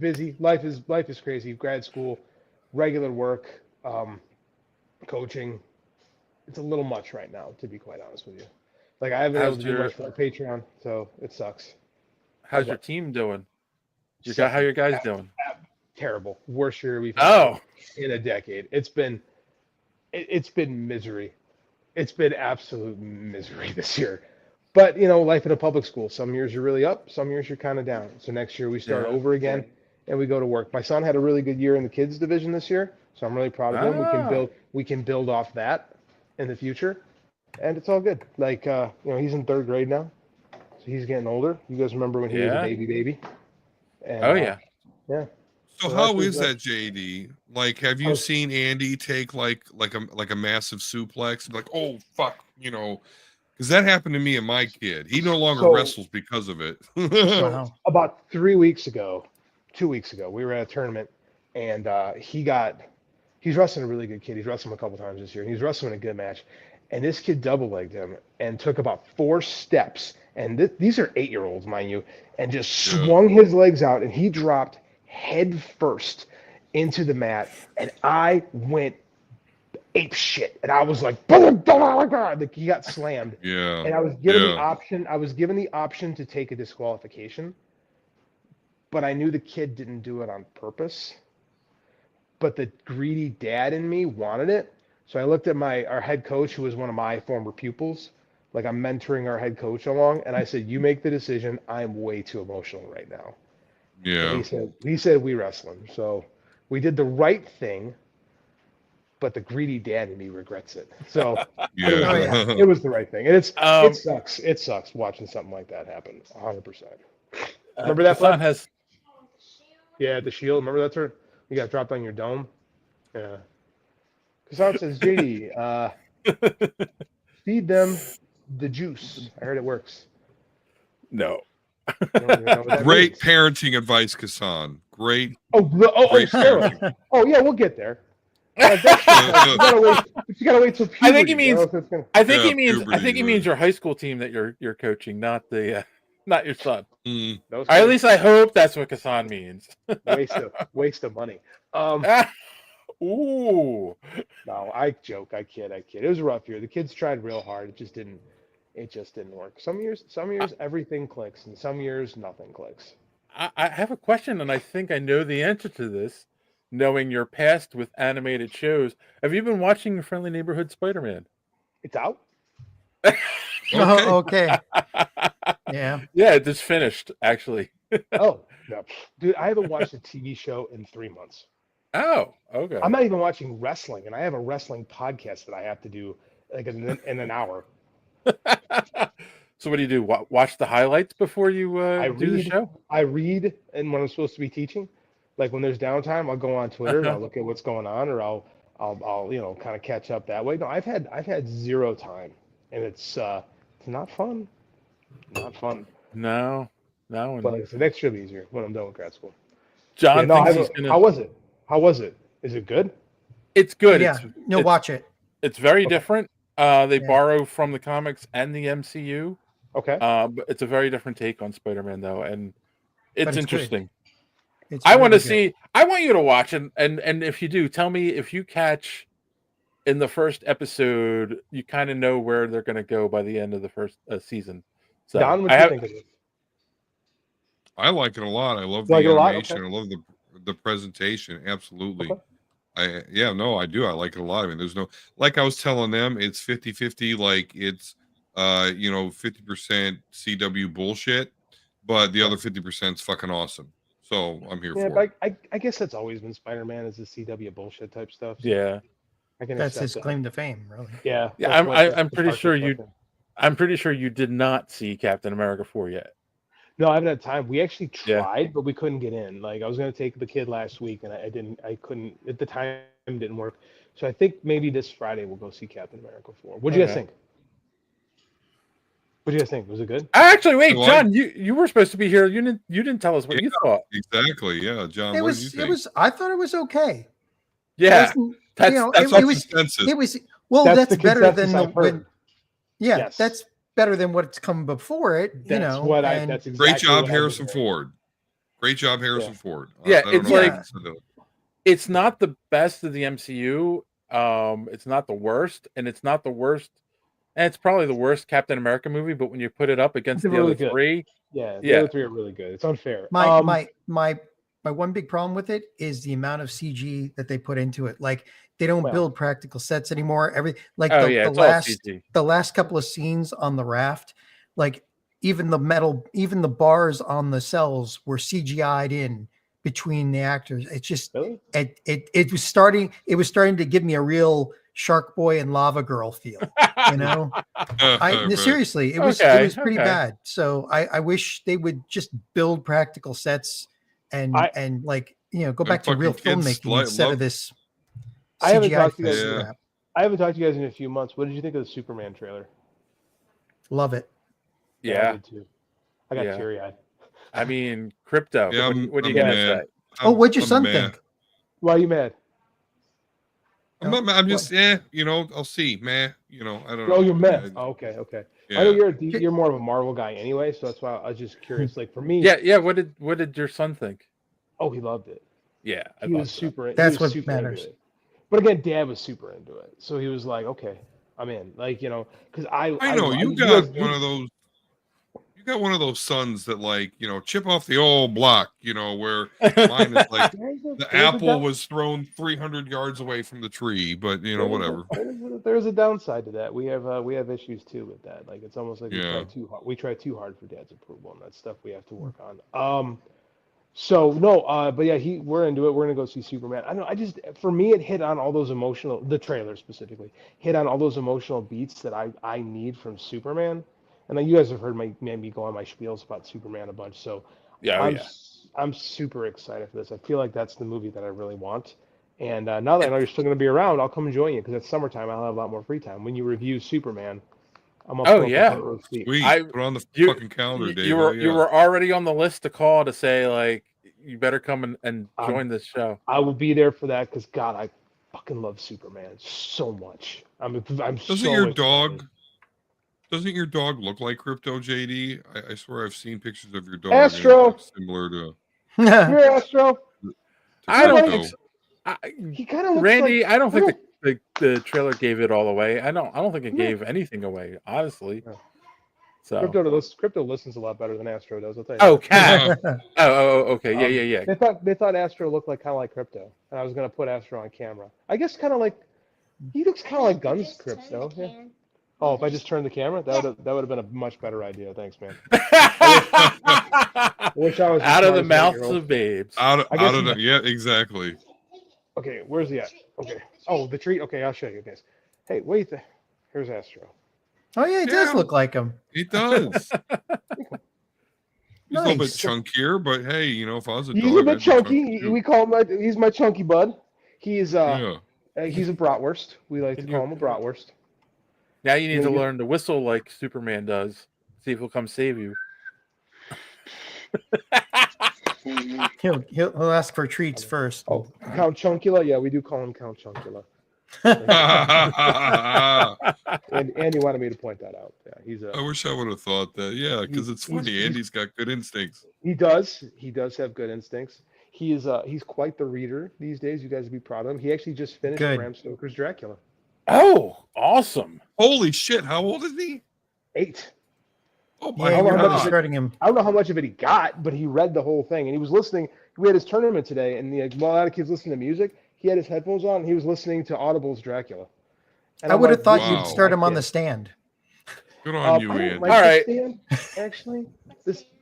busy. Life is crazy. Grad school, regular work, coaching. It's a little much right now, to be quite honest with you. Like I haven't been able to do much for my Patreon, so it sucks. How's your team doing? How your guys doing? Terrible. Worst year we've had Oh, in a decade. It's been misery. It's been absolute misery this year. But life in a public school. Some years you're really up, some years you're kind of down. So next year we start Yeah. over again and we go to work. My son had a really good year in the kids division this year, so I'm really proud of him. We can build off that in the future, and it's all good. Like he's in 3rd grade now, so he's getting older. You guys remember when he was a baby? And, oh yeah. yeah. So how is that, JD? Like, have you seen Andy take like a massive suplex? Like, oh fuck, because that happened to me and my kid. He no longer wrestles because of it. wow. About 2 weeks ago, we were at a tournament, and he's wrestling a really good kid. He's wrestled him a couple times this year, and he's wrestling a good match. And this kid double legged him and took about 4 steps. And these are 8-year-olds, mind you, and just swung his legs out, and he dropped head first into the mat, and I went ape shit, and I was like, like he got slammed. Yeah. And I was given the option. I was given the option to take a disqualification, but I knew the kid didn't do it on purpose. But the greedy dad in me wanted it, so I looked at our head coach, who was one of my former pupils. Like I'm mentoring our head coach along, and I said, "You make the decision. I'm way too emotional right now." Yeah. And he said we wrestling. So we did the right thing, but the greedy dad in me regrets it. So Yeah. it was the right thing. And it sucks. It sucks watching something like that happen. 100%. Remember that son has Yeah, the shield. Remember that's her? You got dropped on your dome. Yeah. Kassan says, JD, feed them the juice. I heard it works. No. You don't even know what that Great means. parenting advice, Kassan. Great. Great steroids. Oh yeah, we'll get there. That's you gotta wait. You gotta wait till puberty. I think he means. or else it's gonna... I think Yeah, he means. I puberty, think he means your high school team that you're coaching, not the not your son. Mm. No, Or at least I hope that's what Kassan means. waste of money. Ooh. No, I joke. I kid. It was a rough year. The kids tried real hard. It just didn't work. Some years everything clicks, and some years nothing clicks. I have a question, and I think I know the answer to this, knowing your past with animated shows. Have you been watching Friendly Neighborhood Spider-Man? It's out. Oh, okay. Yeah. Yeah, it just finished, actually. Oh no, dude! I haven't watched a TV show in 3 months. Oh, okay. I'm not even watching wrestling, and I have a wrestling podcast that I have to do like in an hour. So what do? Watch the highlights before you do the show? I read, and when I'm supposed to be teaching, like when there's downtime, I'll go on Twitter and I'll look at what's going on, or I'll kind of catch up that way. No, I've had zero time, and it's not fun. Not fun. No. But like I said, next year will be easier when I'm done with grad school. John Yeah, thinks he's gonna. How was it? How was it? Is it good? It's good. Yeah. Watch it. It's very different. They Yeah. borrow from the comics and the MCU. Okay. But it's a very different take on Spider-Man, though, and it's it's interesting. It's I want to really good. see. I want you to watch, and if you do, tell me if you catch in the first episode, you kind of know where they're going to go by the end of the first season. So Don, what do you think of it? I like it a lot. I love You like the it a lot? animation. Okay. I love the presentation. Absolutely. Okay. I do. I like it a lot. I mean, there's no, like I was telling them, it's 50-50, like it's 50% CW bullshit, but the other 50% is fucking awesome. So I'm here Yeah, for it. but I guess that's always been Spider-Man is the CW bullshit type stuff. So yeah, I can That's accept his that. claim to fame, really. Yeah. yeah. that's what I'm the pretty Parker sure stuff you. is. I'm pretty sure you did not see Captain America 4 yet. No, I haven't had time. We actually Yeah. tried, but we couldn't get in. Like I was gonna take the kid last week, and I couldn't. At the time, didn't work. So I think maybe this Friday we'll go see Captain America 4. What do you guys Okay. think? What do you guys think? Was it good? Actually, wait, Well, John, you were supposed to be here. You didn't tell us what you thought. Exactly. Yeah, John. It what did you was. think? It was. I thought it was okay. Yeah, that's That's it our was. consensus. It was. Well, That's that's the better consensus than I've heard. Yeah, Yes. that's better than what's come before it. That's and That's exactly Great job, what I Harrison was Ford. Great job, Harrison Ford. Yeah, I don't it's know what like- else to do. it's not the best of the MCU. It's not the worst, and it's not the worst, and it's probably the worst Captain America movie. But when you put it up against They're the really other good. three, Yeah, the Yeah. other three are really good. It's unfair. My one big problem with it is the amount of CG that they put into it. Like they don't Well- build practical sets anymore. oh yeah, the it's all last CG. the last couple of scenes on the raft, like even the bars on the cells were CGI'd in between the actors. It's just Really? it was starting to give me a real Shark Boy and Lava Girl feel, you know. Right. Seriously, it was pretty bad. So I wish they would just build practical sets and like go back to real fucking kids filmmaking instead love- of this I haven't CGI talked to you guys. Yeah. crap. I haven't talked to you guys in a few months. What did you think of the Superman trailer? Love it. I Yeah, did too. I got Yeah. teary eyed. I mean, crypto. Yeah, what do you I'm guys mad. say? Oh, what'd your I'm son mad. think? Why are you mad? I'm not mad. I'm just, I'll see, man. I don't know. Oh, you're mad. Yeah, Oh, okay. yeah. I know you're more of a Marvel guy anyway, so that's why I was just curious. Like for me, Yeah. What did your son think? oh, he loved it. Yeah, He was super. That's he was what super matters. into it. But again, Dad was super into it, so he was like, "Okay, I'm in." Like because I know you got one of those. You got one of those sons that chip off the old block. Where mine is like the apple was thrown 300 yards away from the tree, but whatever. There's a downside to that. We have issues too with that. Like it's almost like Yeah. we try too hard for Dad's approval, and that's stuff we have to work on. So no, but yeah, we're into it. We're gonna go see Superman. I don't know. For me, it hit on all those the trailer specifically hit on all those emotional beats that I need from Superman. And then you guys have heard me go on my spiels about Superman a bunch. So Yeah, I'm super excited for this. I feel like that's the movie that I really want. And now that I know you're still going to be around, I'll come join you because it's summertime. I'll have a lot more free time. When you review Superman, I'm up Oh, for a yeah. front row seat. Sweet. I- Put on the you- fucking calendar, Dave. You were already on the list to call to say like you better come and join this show. I will be there for that because God, I fucking love Superman so much. I'm Doesn't so your excited. doesn't your dog look like Crypto, JD? I swear I've seen pictures of your dog. Astro! And it looks similar to Here, Astro. I don't Crypto. think so. He kind of looks Randy, like, I don't think the trailer gave it all away. I don't think it gave anything away, honestly. No. So Crypto listens a lot better than Astro does. I'll tell you. oh, that. cat. Yeah. Oh, okay. Yeah. They thought Astro looked like kind of like Crypto, and I was gonna put Astro on camera. I guess kind of like he looks kind of like Guns Crypto. Yeah. Oh, if I just turned the camera, that would have been a much better idea. Thanks, man. I wish I was Out of the smart as mouths 8-year-old. of babes. Out I guess of the yeah, exactly. Okay, where's he at? Okay. Oh, the tree. Okay, I'll show you guys. Hey, wait. Here's Astro. Oh yeah, it does Yeah. look like him. It does. He's a little bit Nice. chunkier, but hey, you know, if I was a He's dog, a I'd bit be chunky. too. We call him. He's my chunky bud. He's Yeah. he's a bratwurst. We like to Can call you- him a bratwurst. Now you need to Yeah. learn to whistle like Superman does. See if he'll come save you. He'll ask for treats first. Oh, Count Chunkula. Yeah, we do call him Count Chunkula. And Andy wanted me to point that out. Yeah, he's I wish I would have thought that. Yeah, because it's funny. he's- Andy's got good instincts. He does. He does have good instincts. He's quite the reader these days. You guys would be proud of him. He actually just finished Good. Bram Stoker's Dracula. Oh, awesome. Holy shit! How old is he? 8. Oh my Yeah, you're God. really god! starting him. I don't know how much of it he got, but he read the whole thing and he was listening. We had his tournament today, and while a lot of kids listening to music, he had his headphones on and he was listening to Audible's Dracula. And I I'm would have like, thought wow. you'd start him on the kid. stand. Good on you, I don't Andy. like All the right. Stan, actually,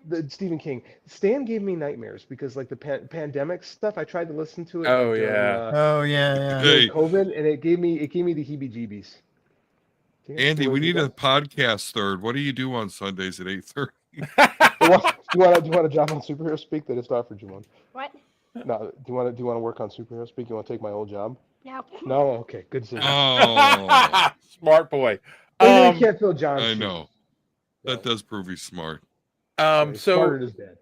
the Stephen King. Stan gave me nightmares because like the pandemic stuff. I tried to listen to it. Oh, like, during, yeah. Oh yeah. Hey. during COVID, and it gave me the heebie-jeebies. Andy, we need a podcast third. What do you do on Sundays at 8:30? Do you want to drop on superhero speak? They just offered you one. What? No. Do you want to work on superhero speak? You want to take my old job? No. No. Okay. Good decision. Oh, Smart boy. Well, you can't fill John's I shoes. know. That does prove he's smart. Smarter So is dead.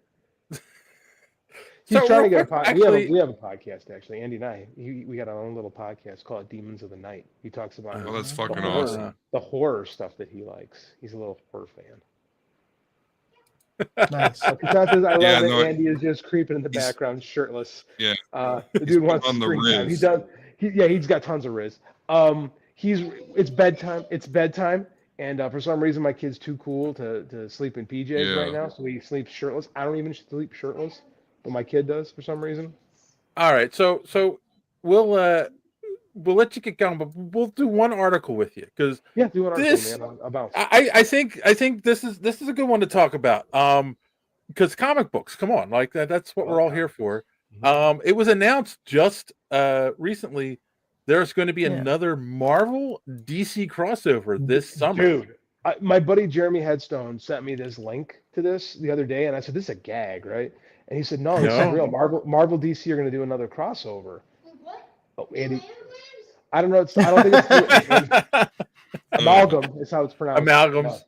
He's So trying to real get a quick, podcast. actually- We have a podcast actually. Andy and I. We got our own little podcast called Demons of the Night. He talks about Oh, that's fucking horror- awesome. the horror stuff that he likes. He's a little horror fan. Nice. I love Yeah, that no, Andy is just creeping in the he's- background, shirtless. Yeah. The dude wants on the springtime. Riz. He's got tons of Riz. It's bedtime. It's bedtime, and for some reason my kid's too cool to sleep in PJs Yeah. right now, so he sleeps shirtless. I don't even sleep shirtless, but my kid does for some reason. all right, so we'll let you get going, but we'll do one article with you because Yeah, do what This- I'm man. I'll bounce. I think this is a good one to talk about. Because comic books, come on, like that's what we're all here for. It was announced just recently there's going to be Yeah. another Marvel DC crossover this summer. Dude, my buddy Jeremy Headstone sent me this link to this the other day, and I said, "This is a gag, right?" And he said, "No, this No. is real. Marvel DC are going to do another crossover." Oh, Andy, I don't know. I don't think it's amalgam. Is how it's pronounced. Amalgams.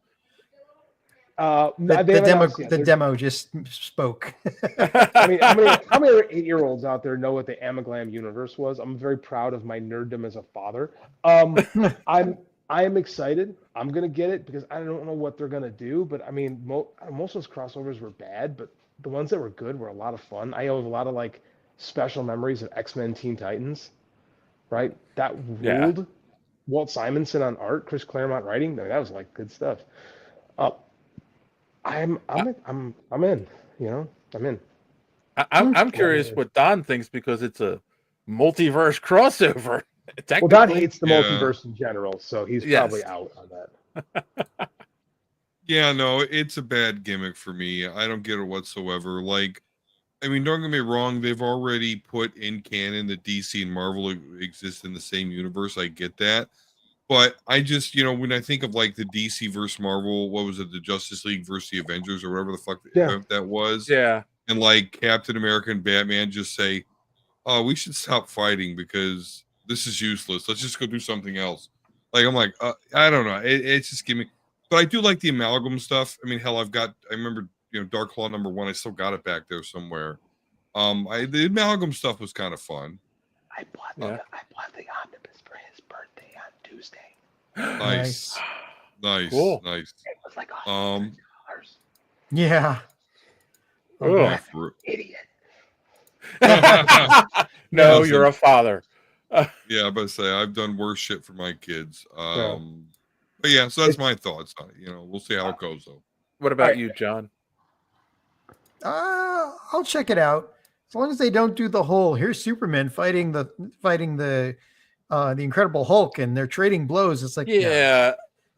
No, The they haven't demo announced yet. the They're- demo just spoke. I mean, how many 8-year-olds out there know what the Amaglam universe was? I'm very proud of my nerddom as a father. I am excited. I'm gonna get it because I don't know what they're gonna do. But I mean, most of those crossovers were bad, but the ones that were good were a lot of fun. I have a lot of like special memories of X-Men Teen Titans, right? That Yeah. ruled. Walt Simonson on art, Chris Claremont writing. I mean, that was like good stuff. I'm in. You know, I'm in. I'm curious what Don thinks because it's a multiverse crossover. Well, Don Technically- hates the Yeah. multiverse in general, so he's Yes. probably out on that. Yeah, no, it's a bad gimmick for me. I don't get it whatsoever. Like, I mean, don't get me wrong, they've already put in canon that DC and Marvel exist in the same universe. I get that. But I just, when I think of like the DC versus Marvel, what was it, the Justice League versus the Avengers or whatever the fuck Yeah. that was. Yeah. And like Captain America and Batman just say, oh, we should stop fighting because this is useless. Let's just go do something else. Like, I'm like, I don't know. It's just giving me, but I do like the amalgam stuff. I mean, hell, I remember, Dark Claw #1. I still got it back there somewhere. The amalgam stuff was kind of fun. I bought Yeah. the omnibus for his birthday on Tuesday. Nice. Nice. Cool. Nice. It was like Um, $100. Yeah. Oh. yeah, for- Idiot. No, Listen. you're a father. yeah, but say I've done worse shit for my kids. But yeah, so that's my thoughts on it. We'll see how it goes though. What about Right. you, John? I'll check it out as long as they don't do the whole here's Superman fighting the Incredible Hulk and they're trading blows. It's like Yeah.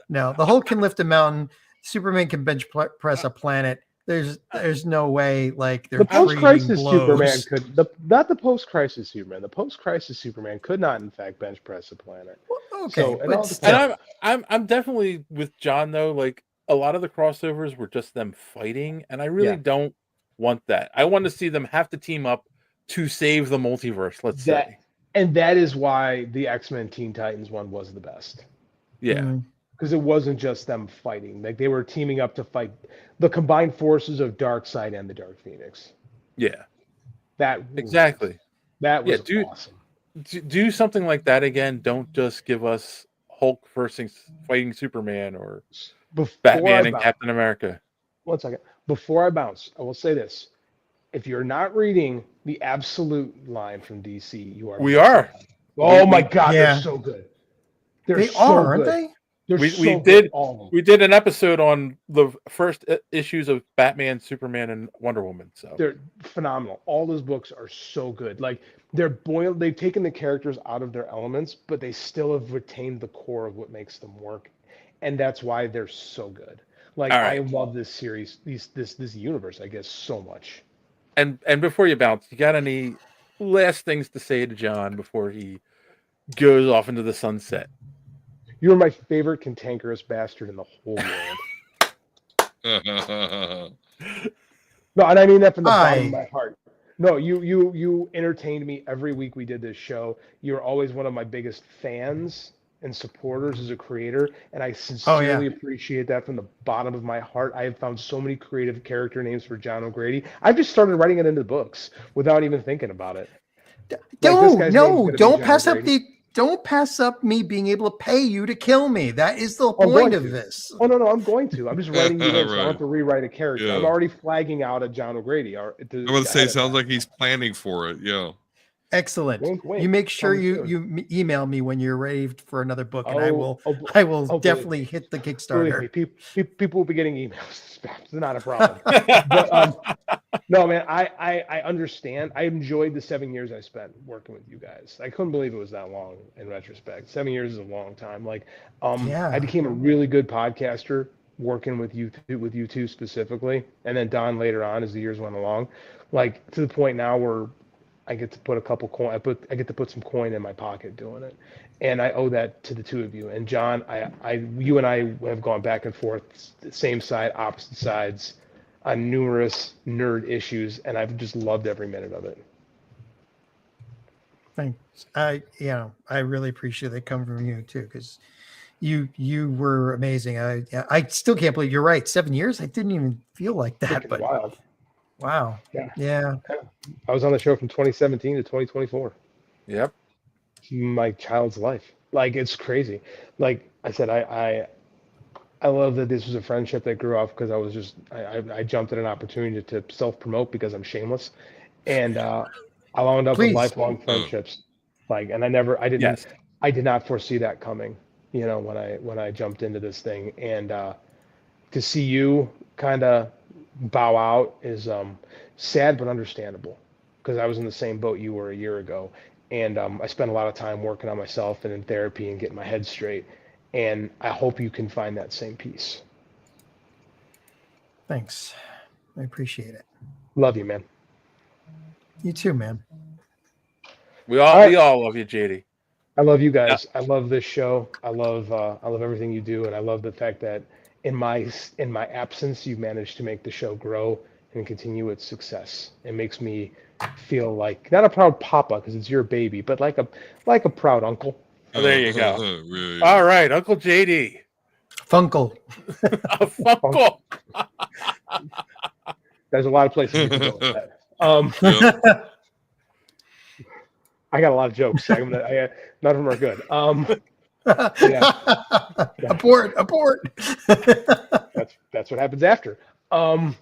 no, the Hulk can lift a mountain. Superman can bench press a planet. There's no way like they're The trading post-crisis blows. Superman not the post-crisis Superman. The post-crisis Superman could not, in fact, bench press a planet. Okay, So, and but all the still. And I'm definitely with John though. Like a lot of the crossovers were just them fighting, and I really Yeah. don't want that. I want to see them have to team up to save the multiverse. Let's say. And that is why the X-Men Teen Titans one was the best. Yeah. Mm. Because it wasn't just them fighting. Like they were teaming up to fight the combined forces of Darkseid and the Dark Phoenix. Yeah. That Exactly. That was Yeah, awesome. Do something like that again. Don't just give us Hulk versus fighting Superman or Before Batman I and bounce, Captain America. one second. Before I bounce, I will say this. If you're not reading the absolute line from DC, you are. We are. Oh my God, Yeah. they're so good. They're They so are, aren't good. they? They're We so did good, all of them. we did an episode on the first issues of Batman, Superman, and Wonder Woman. So They're phenomenal. All those books are so good. Like they've taken the characters out of their elements, but they still have retained the core of what makes them work. And that's why they're so good. Like All I right. love this series, this universe, I guess, so much. and before you bounce, you got any last things to say to John before he goes off into the sunset? You're my favorite cantankerous bastard in the whole world. No, and I mean that from the bottom of my heart. No, you entertained me every week we did this show. You're always one of my biggest fans and supporters as a creator, and I sincerely appreciate that from the bottom of my heart. I have found so many creative character names for John O'Grady. I've just started writing it into books without even thinking about it. Don't pass up me being able to pay you to kill me. That is the point of this. Oh no, I'm going to. I'm just writing you in, so I don't have Right. to rewrite a character. Yeah. I'm already flagging out a John O'Grady. I was going to say, it sounds like he's planning for it. Yeah. Excellent. Wink, wink. You make sure Coming you email me when you're ready for another book, and I will believe definitely hit the Believe Kickstarter. me, people will be getting emails. It's not a problem. But no, man, I understand. I enjoyed the 7 years I spent working with you guys. I couldn't believe it was that long in retrospect. 7 years is a long time. Like, I became a really good podcaster working with you two specifically, and then Don later on as the years went along. Like to the point now where I get to put a couple coin. I get to put some coin in my pocket doing it, and I owe that to the two of you. And John, you and I have gone back and forth, same side, opposite sides, on numerous nerd issues, and I've just loved every minute of it. Thanks. I really appreciate that coming from you too, because you were amazing. I still can't believe you're right. 7 years. I didn't even feel like that, Freaking but wild. wow. Yeah. I was on the show from 2017 to 2024. Yep. My child's life. Like it's crazy. Like I said, I love that this was a friendship that grew up because I jumped at an opportunity to self-promote because I'm shameless, and I wound up with lifelong friendships. Like, and I did not foresee that coming. When I jumped into this thing, and to see you kind of bow out is sad but understandable, because I was in the same boat you were a year ago, and I spent a lot of time working on myself and in therapy and getting my head straight, and I hope you can find that same peace. Thanks. I appreciate it. Love you, man. You too, man. We all love you, JD. I love you guys. I love this show. I love everything you do, and I love the fact that in my absence, you've managed to make the show grow and continue its success. It makes me feel like not a proud papa because it's your baby, but like a proud uncle. Oh, there you go. Yeah. All right, Uncle JD. Funkle. A Funkle. There's a lot of places you can go with that. Yep. I got a lot of jokes. None of them are good. Yeah. Abort. That's what happens after. Oh.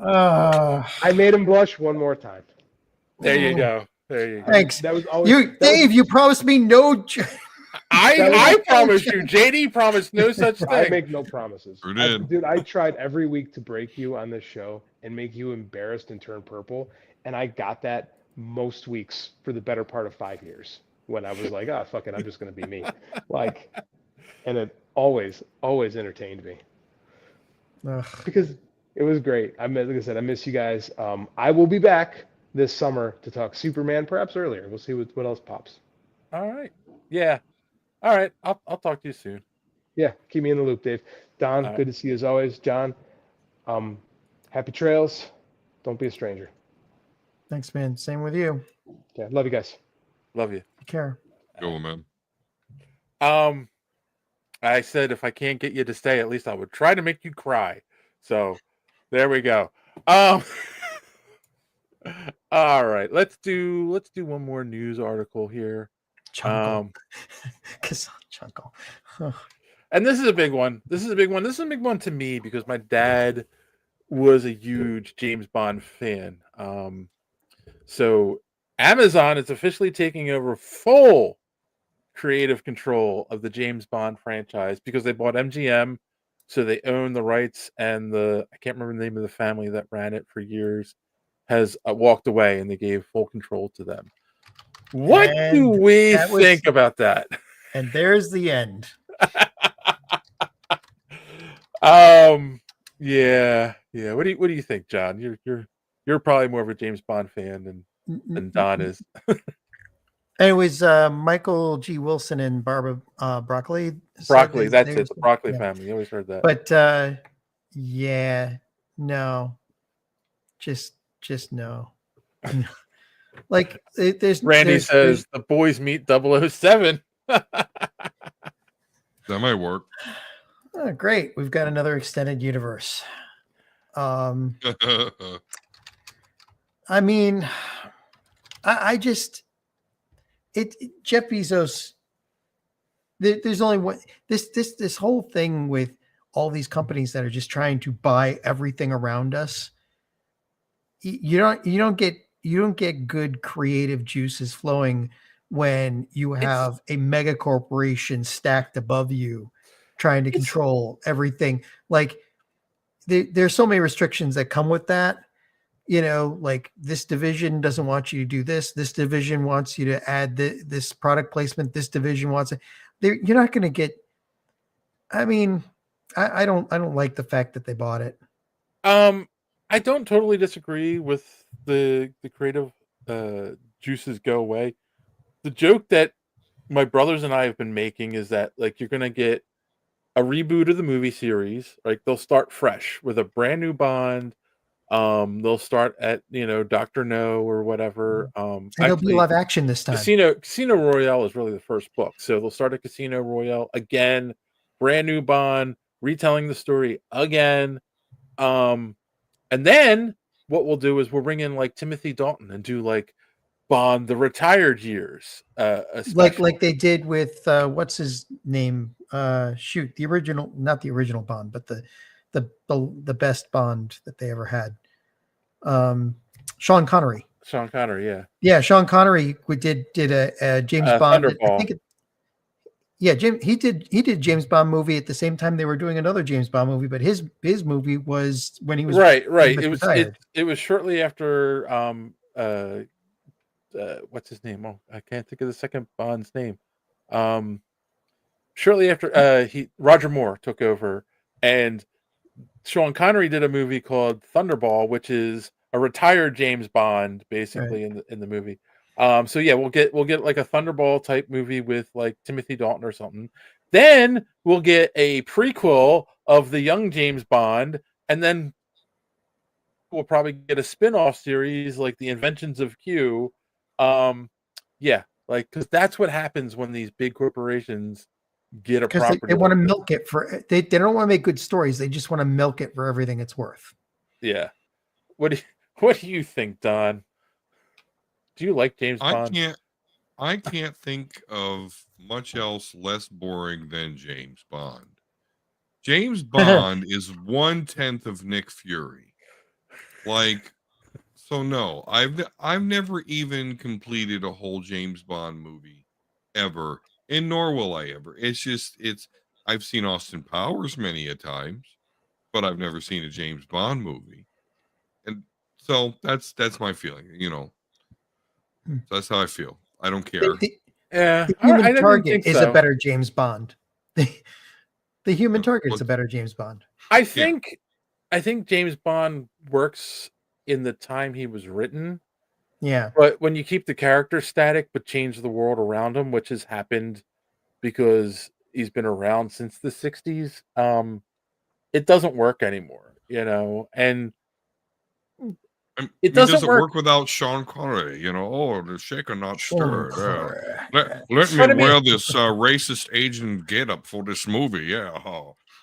I made him blush one more time. There you go. Thanks. That was always Dave. You promised me no. I promise you. JD promised no such I thing. make no promises. Sure did. Dude, I tried every week to break you on this show and make you embarrassed and turn purple, and I got that most weeks for the better part of 5 years when I was like, oh, fuck it, I'm just going to be me. Like, and it always entertained me because it was great. Like I said, I miss you guys. I will be back this summer to talk Superman, perhaps earlier. We'll see what else pops. All right. Yeah. All right. I'll talk to you soon. Yeah, keep me in the loop, Dave. Don, All right. good to see you as always. John, happy trails. Don't be a stranger. Thanks, man. Same with you. Yeah, love you guys. Love you. Take care. Go, man. I said if I can't get you to stay, at least I would try to make you cry. So there we go. All right. Let's do one more news article here. Chunkle. Chunkle. And this is a big one. This is a big one to me because my dad was a huge James Bond fan. So Amazon is officially taking over full creative control of the James Bond franchise because they bought MGM, so they own the rights, and I can't remember the name of the family that ran it for years has walked away, and they gave full control to them. What do we think about that? And there's the end. Yeah. What do you think, John? You're probably more of a James Bond fan than Don is. And it was Michael G. Wilson and Barbara Broccoli. Broccoli, that's it. The Broccoli family. You always heard that. But yeah, no, just no. Like Randy says the boys meet 007. That might work. Oh, great. We've got another extended universe. I mean, I just Jeff Bezos. There's only one. This whole thing with all these companies that are just trying to buy everything around us. You don't get good creative juices flowing when you have a mega corporation stacked above you trying to control everything. Like there's so many restrictions that come with that. You know, like this division doesn't want you to do this. This division wants you to add this product placement. This division wants it. You're not going to get. I mean, I don't like the fact that they bought it. I don't totally disagree with the creative juices go away. The joke that my brothers and I have been making is that like you're going to get a reboot of the movie series. Like they'll start fresh with a brand new Bond. They'll start at Dr. No or whatever. And there'll be live action this time. Casino Royale is really the first book, so they'll start at Casino Royale again, brand new Bond, retelling the story again. And then what we'll do is we'll bring in like Timothy Dalton and do like Bond the retired years, like they did with what's his name? The original, not the original Bond, but the best Bond that they ever had. Sean Connery. Sean Connery, yeah. Yeah, Sean Connery did a James Bond. Thunderball. I think he did James Bond movie at the same time they were doing another James Bond movie, but his movie was when he was right. It He was was shortly after what's his name? Oh, I can't think of the second Bond's name. Shortly after Roger Moore took over, and Sean Connery did a movie called Thunderball, which is a retired James Bond, basically in the movie. So yeah, we'll get like a Thunderball type movie with like Timothy Dalton or something. Then we'll get a prequel of the young James Bond, and then we'll probably get a spin-off series like the Inventions of Q. Yeah, like because that's what happens when these big corporations get a Because property. they want to like this. milk it for they don't want to make good stories. They just want to milk it for everything it's worth. Yeah. What do you think, Don? Do you like James Bond? I can't think of much else less boring than James Bond. James Bond is 1/10 of Nick Fury. Like, so no, I've never even completed a whole James Bond movie ever, and nor will I ever. I've seen Austin Powers many a times, but I've never seen a James Bond movie. And so that's my feeling, So that's how I feel. I don't care. Yeah, The Human I didn't Target think is so. a better James Bond. The Human Target is a better James Bond. I think James Bond works in the time he was written. Yeah. But when you keep the character static but change the world around him, which has happened because he's been around since the 60s, it doesn't work anymore, and it doesn't work without Sean Connery, Oh, the shaken not stirred. Let me But I mean- wear this racist Asian getup for this movie. Yeah.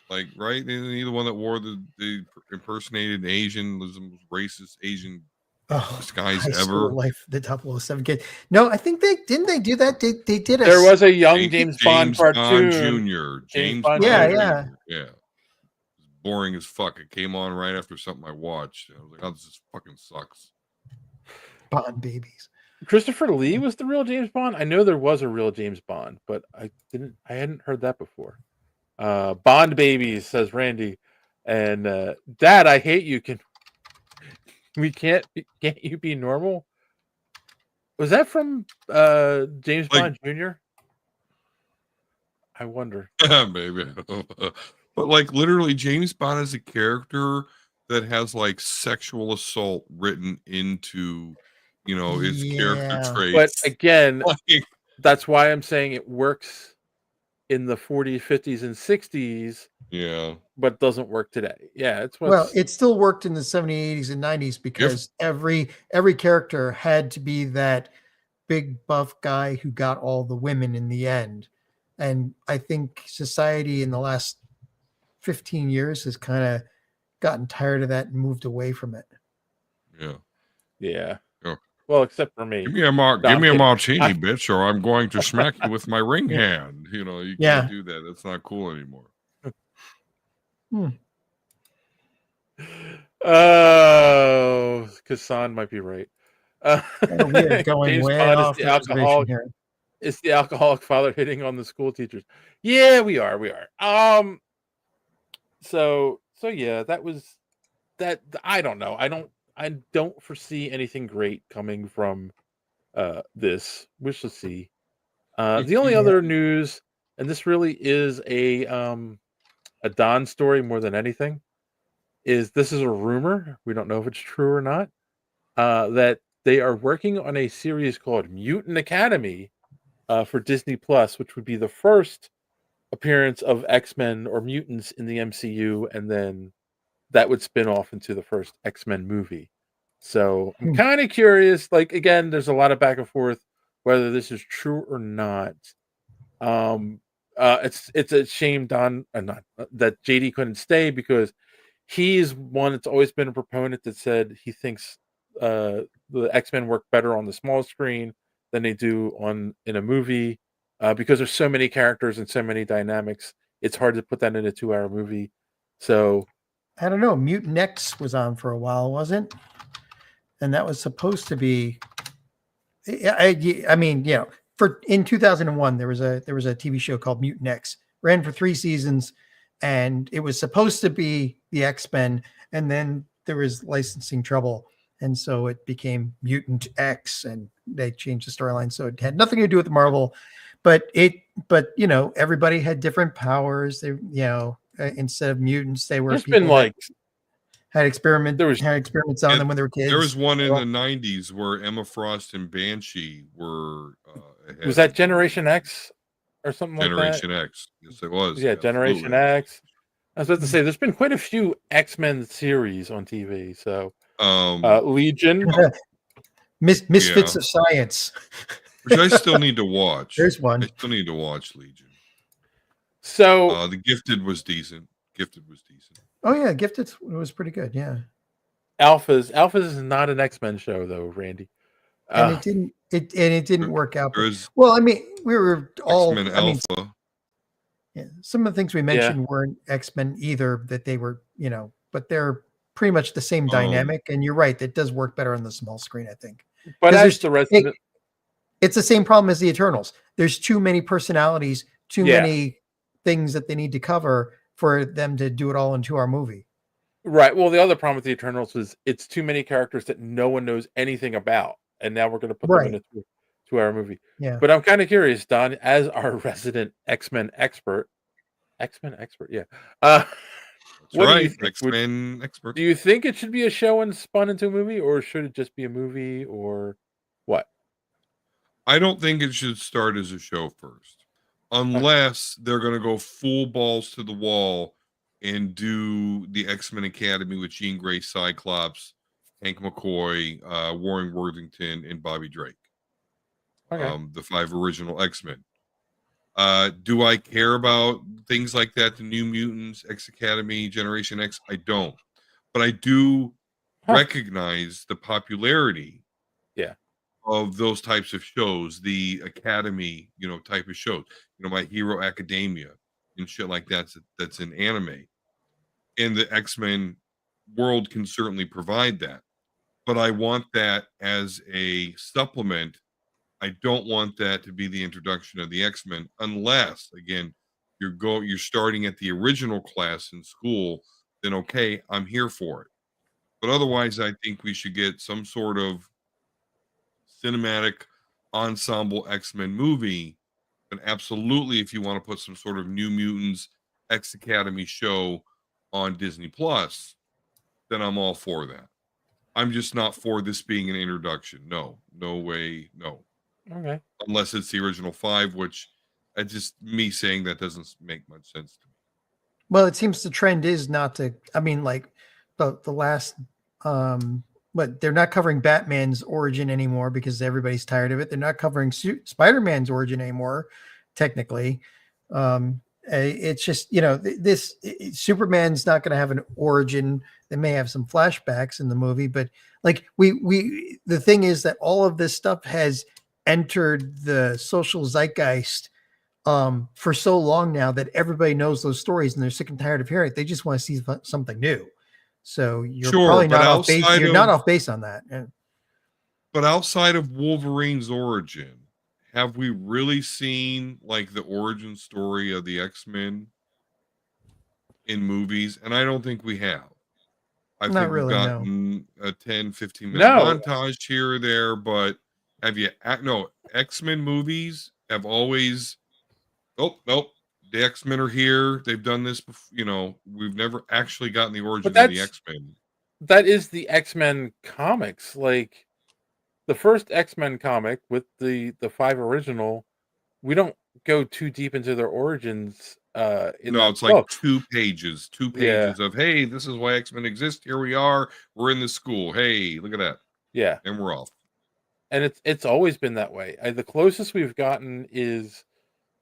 Like, right? Isn't he the one that wore the impersonated Asian, was the most racist Asian disguise High ever? School Life, the 007 kid. No, I think they did that. They did. There was a young James Bond cartoon. Jr. James Bond Yeah, Jr. yeah. Yeah. Boring as fuck. It came on right after something I watched. I was like, oh, this just fucking sucks. Bond babies. Christopher Lee was the real James Bond. I know there was a real James Bond, but I hadn't heard that before. Bond babies, says Randy, and Dad, I hate you. Can't you be normal? Was that from James Bond Jr.? I wonder. Maybe. But like literally James Bond is a character that has like sexual assault written into, his character traits. But again, that's why I'm saying it works in the 40s, 50s, and 60s. Yeah. But doesn't work today. Yeah, it still worked in the 70s, 80s, and 90s because every character had to be that big buff guy who got all the women in the end. And I think society in the last 15 years has kind of gotten tired of that and moved away from it. Yeah. Well, except for me. Give me a martini, bitch, or I'm going to smack you with my ring hand. You can't do that. That's not cool anymore. Oh, Kassan might be right. We are going way off the reservation here. It's the alcoholic father hitting on the school teachers. Yeah, we are. So yeah, that was that. I don't know. I don't foresee anything great coming from this. We shall see. The only other news, and this really is a Don story more than anything, is this is a rumor. We don't know if it's true or not. That they are working on a series called Mutant Academy for Disney Plus, which would be the first appearance of X-Men or mutants in the MCU, and then that would spin off into the first X-Men movie. So I'm kind of curious. Like, again, there's a lot of back and forth whether this is true or not. It's a shame that JD couldn't stay, because he's one that's always been a proponent that said he thinks the X-Men work better on the small screen than they do in a movie, because there's so many characters and so many dynamics. It's hard to put that in a 2-hour movie. So I don't know. Mutant X was on for a while, wasn't? And that was supposed to be. I mean, in 2001 there was a TV show called Mutant X, ran for 3 seasons, and it was supposed to be the X-Men, and then there was licensing trouble, and so it became Mutant X, and they changed the storyline, so it had nothing to do with Marvel, but everybody had different powers. They, instead of mutants, they were. There's been like had experiments on them when they were kids. There was one in the 90s where Emma Frost and Banshee were. Was that Generation X or something like that? Generation X. Yes, it was. Yeah, Generation X. I was about to say, there's been quite a few X-Men series on TV. So, Um, Legion. Misfits Yeah. of Science. which I still need to watch. There's I one. still need to watch Legion. So, The Gifted was decent. Gifted was decent. Oh yeah, Gifted was pretty good. Yeah, Alphas is not an X-Men show, though, Randy. and it didn't work out. There But, is well, I mean, we were all. X-Men I mean, Alpha. yeah, some of the things we mentioned weren't X-Men either. That they were, but they're pretty much the same dynamic. And you're right, that does work better on the small screen, I think. But 'Cause as the rest of it, It's the same problem as the Eternals. There's too many personalities, too many things that they need to cover for them to do it all into our movie. right. Well, the other problem with the Eternals is it's too many characters that no one knows anything about, and now we're going to put them in a 2-hour movie. Yeah. But I'm kind of curious, Don, as our resident X-Men expert, yeah. That's What do you right. think? X-Men expert. Do you think it should be a show and spun into a movie, or should it just be a movie, or what? I don't think it should start as a show first, unless they're going to go full balls to the wall and do the X-Men Academy with Jean Grey, Cyclops, Hank McCoy, Warren Worthington, and Bobby Drake. Okay. The 5 original X-Men. Do I care about things like that? The New Mutants, X Academy, Generation X? I don't. But I do recognize the popularity of those types of shows, the Academy, type of shows. My Hero Academia and shit like that's in anime. And the X-Men world can certainly provide that. But I want that as a supplement. I don't want that to be the introduction of the X-Men, unless, again, you're starting at the original class in school. Then okay, I'm here for it. But otherwise, I think we should get some sort of cinematic ensemble X-Men movie. And absolutely, if you want to put some sort of New Mutants X Academy show on Disney Plus, then I'm all for that. I'm just not for this being an introduction. No way, no. Okay. Unless it's the original 5, which just me saying that doesn't make much sense to me. Well, it seems the trend is not to. I mean, like the last, but they're not covering Batman's origin anymore because everybody's tired of it. They're not covering Spider-Man's origin anymore, technically. It's just Superman's not going to have an origin. They may have some flashbacks in the movie, but like the thing is that all of this stuff has entered the social zeitgeist for so long now that everybody knows those stories and they're sick and tired of hearing it. They just want to see something new. So you're probably not off base. You're not off base on that. Yeah. But outside of Wolverine's origin, have we really seen like the origin story of the X-Men in movies? And I don't think we have. I think we've gotten a 10, 15-minute montage here or there, but have you X-Men movies have always nope, the X-Men are here. They've done this before, we've never actually gotten the origin of the X-Men. That is the X-Men comics. Like the first X-Men comic with the 5 original, we don't go too deep into their origins. It's book. like 2 pages of, hey, this is why X-Men exist. Here we are. We're in the school. Hey, look at that. Yeah. And we're off. And it's always been that way. The closest we've gotten is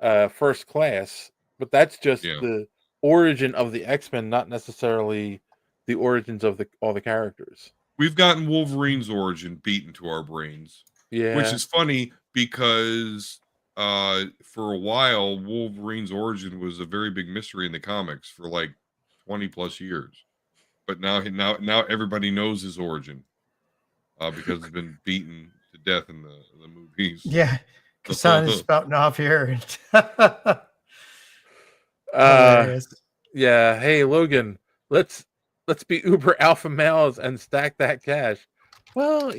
First Class, but that's just the origin of the X-Men, not necessarily the origins of all the characters. We've gotten Wolverine's origin beaten to our brains. Yeah. Which is funny because for a while Wolverine's origin was a very big mystery in the comics for like 20 plus years. But now everybody knows his origin because it's been beaten to death in the movies. Yeah. Kassan is spouting off here. Yeah. Hey, Logan, let's be uber alpha males and stack that cash. Well,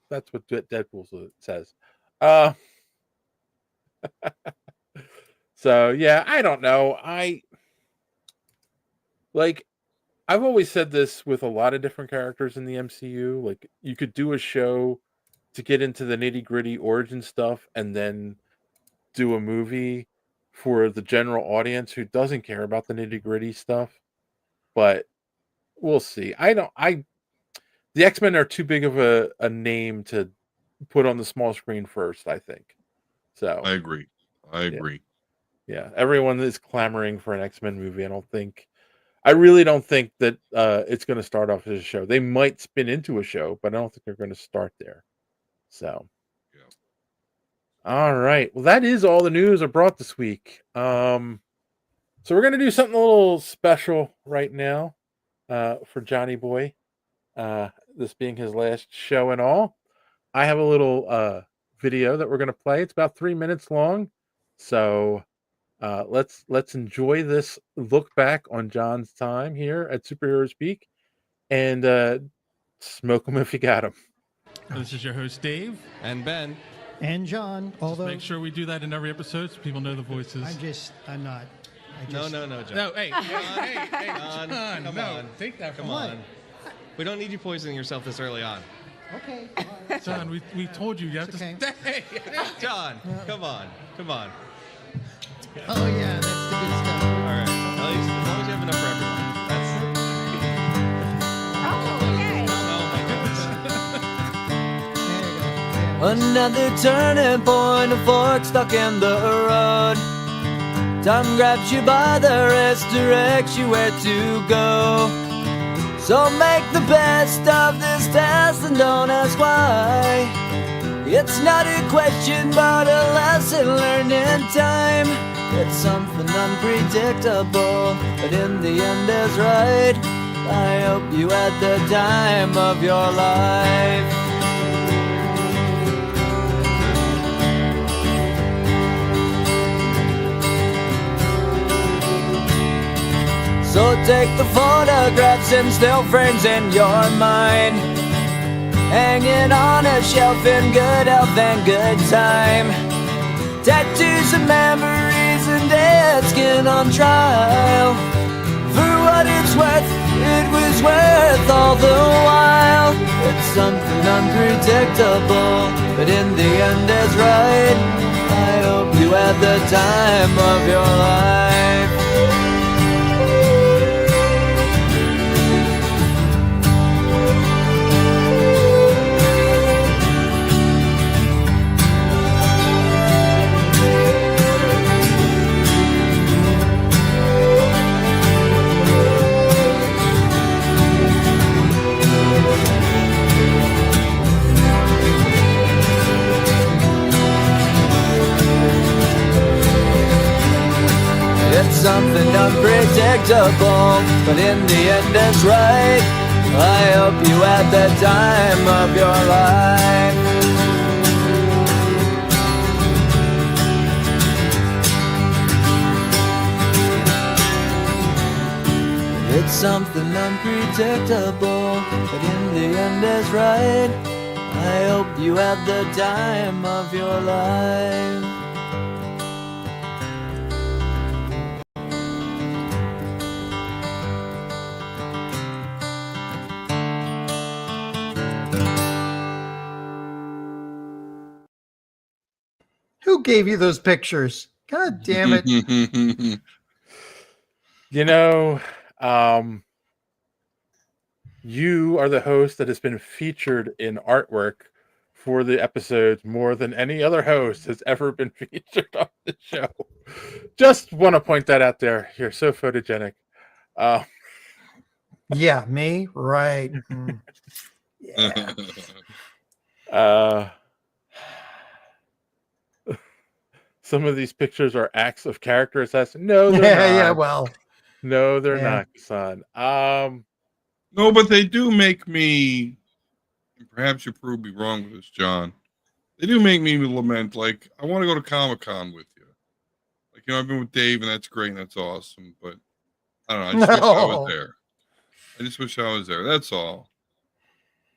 that's what Deadpool says. So yeah, I don't know. I've always said this with a lot of different characters in the MCU. Like you could do a show to get into the nitty gritty origin stuff and then do a movie for the general audience who doesn't care about the nitty-gritty stuff. But we'll see. The X-Men are too big of a name to put on the small screen first, I think. So I agree. yeah, everyone is clamoring for an X-Men movie. I really don't think that it's going to start off as a show. They might spin into a show, but I don't think they're going to start there. So, Yeah. All right. Well, that is all the news I brought this week. So we're going to do something a little special right now for Johnny Boy. This being his last show and all. I have a little video that we're going to play. It's about 3 minutes long. So let's enjoy this look back on John's time here at Superhero Speak, and smoke them if you got them. This is your host, Dave. And Ben. And John, although Make sure we do that in every episode so people know the voices. I'm not. No, John. No, hey, hey, John, come on. Take that from Come on. We don't need you poisoning yourself this early on. Okay. John, we told you have okay. to stay. John, come on. Oh yeah, that's the good stuff. All right. At least as long as you have enough for everyone. That's. Oh, okay. Another turning point, a fork stuck in the road. Time grabs you by the wrist, directs you where to go. So make the best of this test and don't ask why. It's not a question but a lesson learned in time. It's something unpredictable, but in the end is right. I hope you had the time of your life. So take the photographs and still frames in your mind, hanging on a shelf in good health and good time. Tattoos and memories and dead skin on trial. For what it's worth, it was worth all the while. It's something unpredictable, but in the end is right. I hope you had the time of your life. It's something unpredictable, but in the end it's right. I hope you had the time of your life. It's something unpredictable, but in the end it's right. I hope you had the time of your life. Who gave you those pictures? God damn it. You know, you are the host that has been featured in artwork for the episodes more than any other host has ever been featured on the show. Just want to point that out there. You're so photogenic. Yeah, me? Right. Yeah. Some of these pictures are acts of character assassination. No, they're not. Yeah, well. No, they're Yeah. not, son. No, but they do make me, perhaps you prove me wrong with this, John. They do make me lament, like, I want to go to Comic-Con with you. Like, I've been with Dave, and that's great, and that's awesome, but I don't know. I just wish I was there. I just wish I was there. That's all.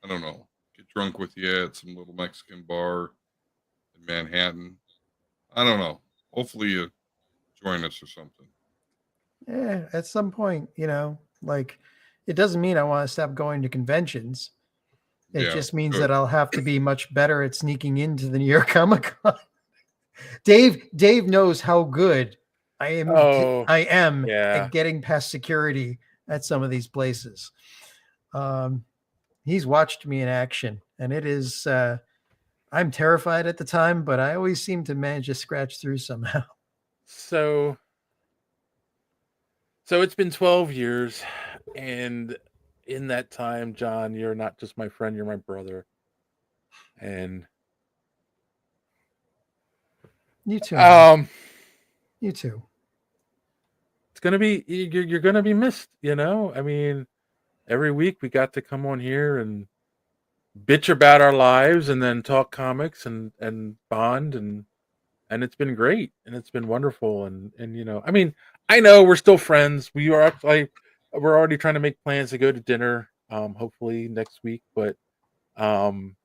I don't know. Get drunk with you at some little Mexican bar in Manhattan. I don't know. Hopefully you join us or something. Yeah, at some point, like it doesn't mean I want to stop going to conventions. It just means that I'll have to be much better at sneaking into the New York Comic Con. Dave knows how good Oh, I am yeah. getting past security at some of these places. He's watched me in action, and it is. I'm terrified at the time, but I always seem to manage to scratch through somehow. So it's been 12 years, and in that time, John, you're not just my friend, you're my brother. And You too. Man. um You too. it's gonna be you're gonna be missed, you know? I mean, every week we got to come on here and bitch about our lives and then talk comics and bond and it's been great and it's been wonderful and you know, I mean, I know we're still friends. We're already trying to make plans to go to dinner hopefully next week, um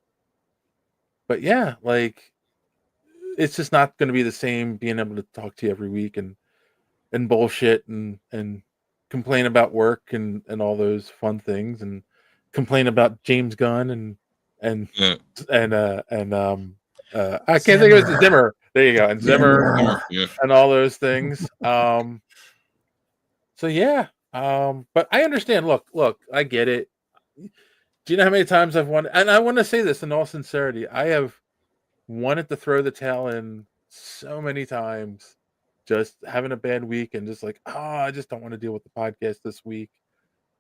but yeah, like it's just not going to be the same being able to talk to you every week and bullshit and complain about work and all those fun things and complain about James Gunn and Yeah. I can't think of it. Zimmer. There you go. And Zimmer Yeah. and all those things. So yeah. But I understand. Look, I get it. Do you know how many times I've wanted, and I want to say this in all sincerity, I have wanted to throw the towel in so many times, just having a bad week and just like, I just don't want to deal with the podcast this week.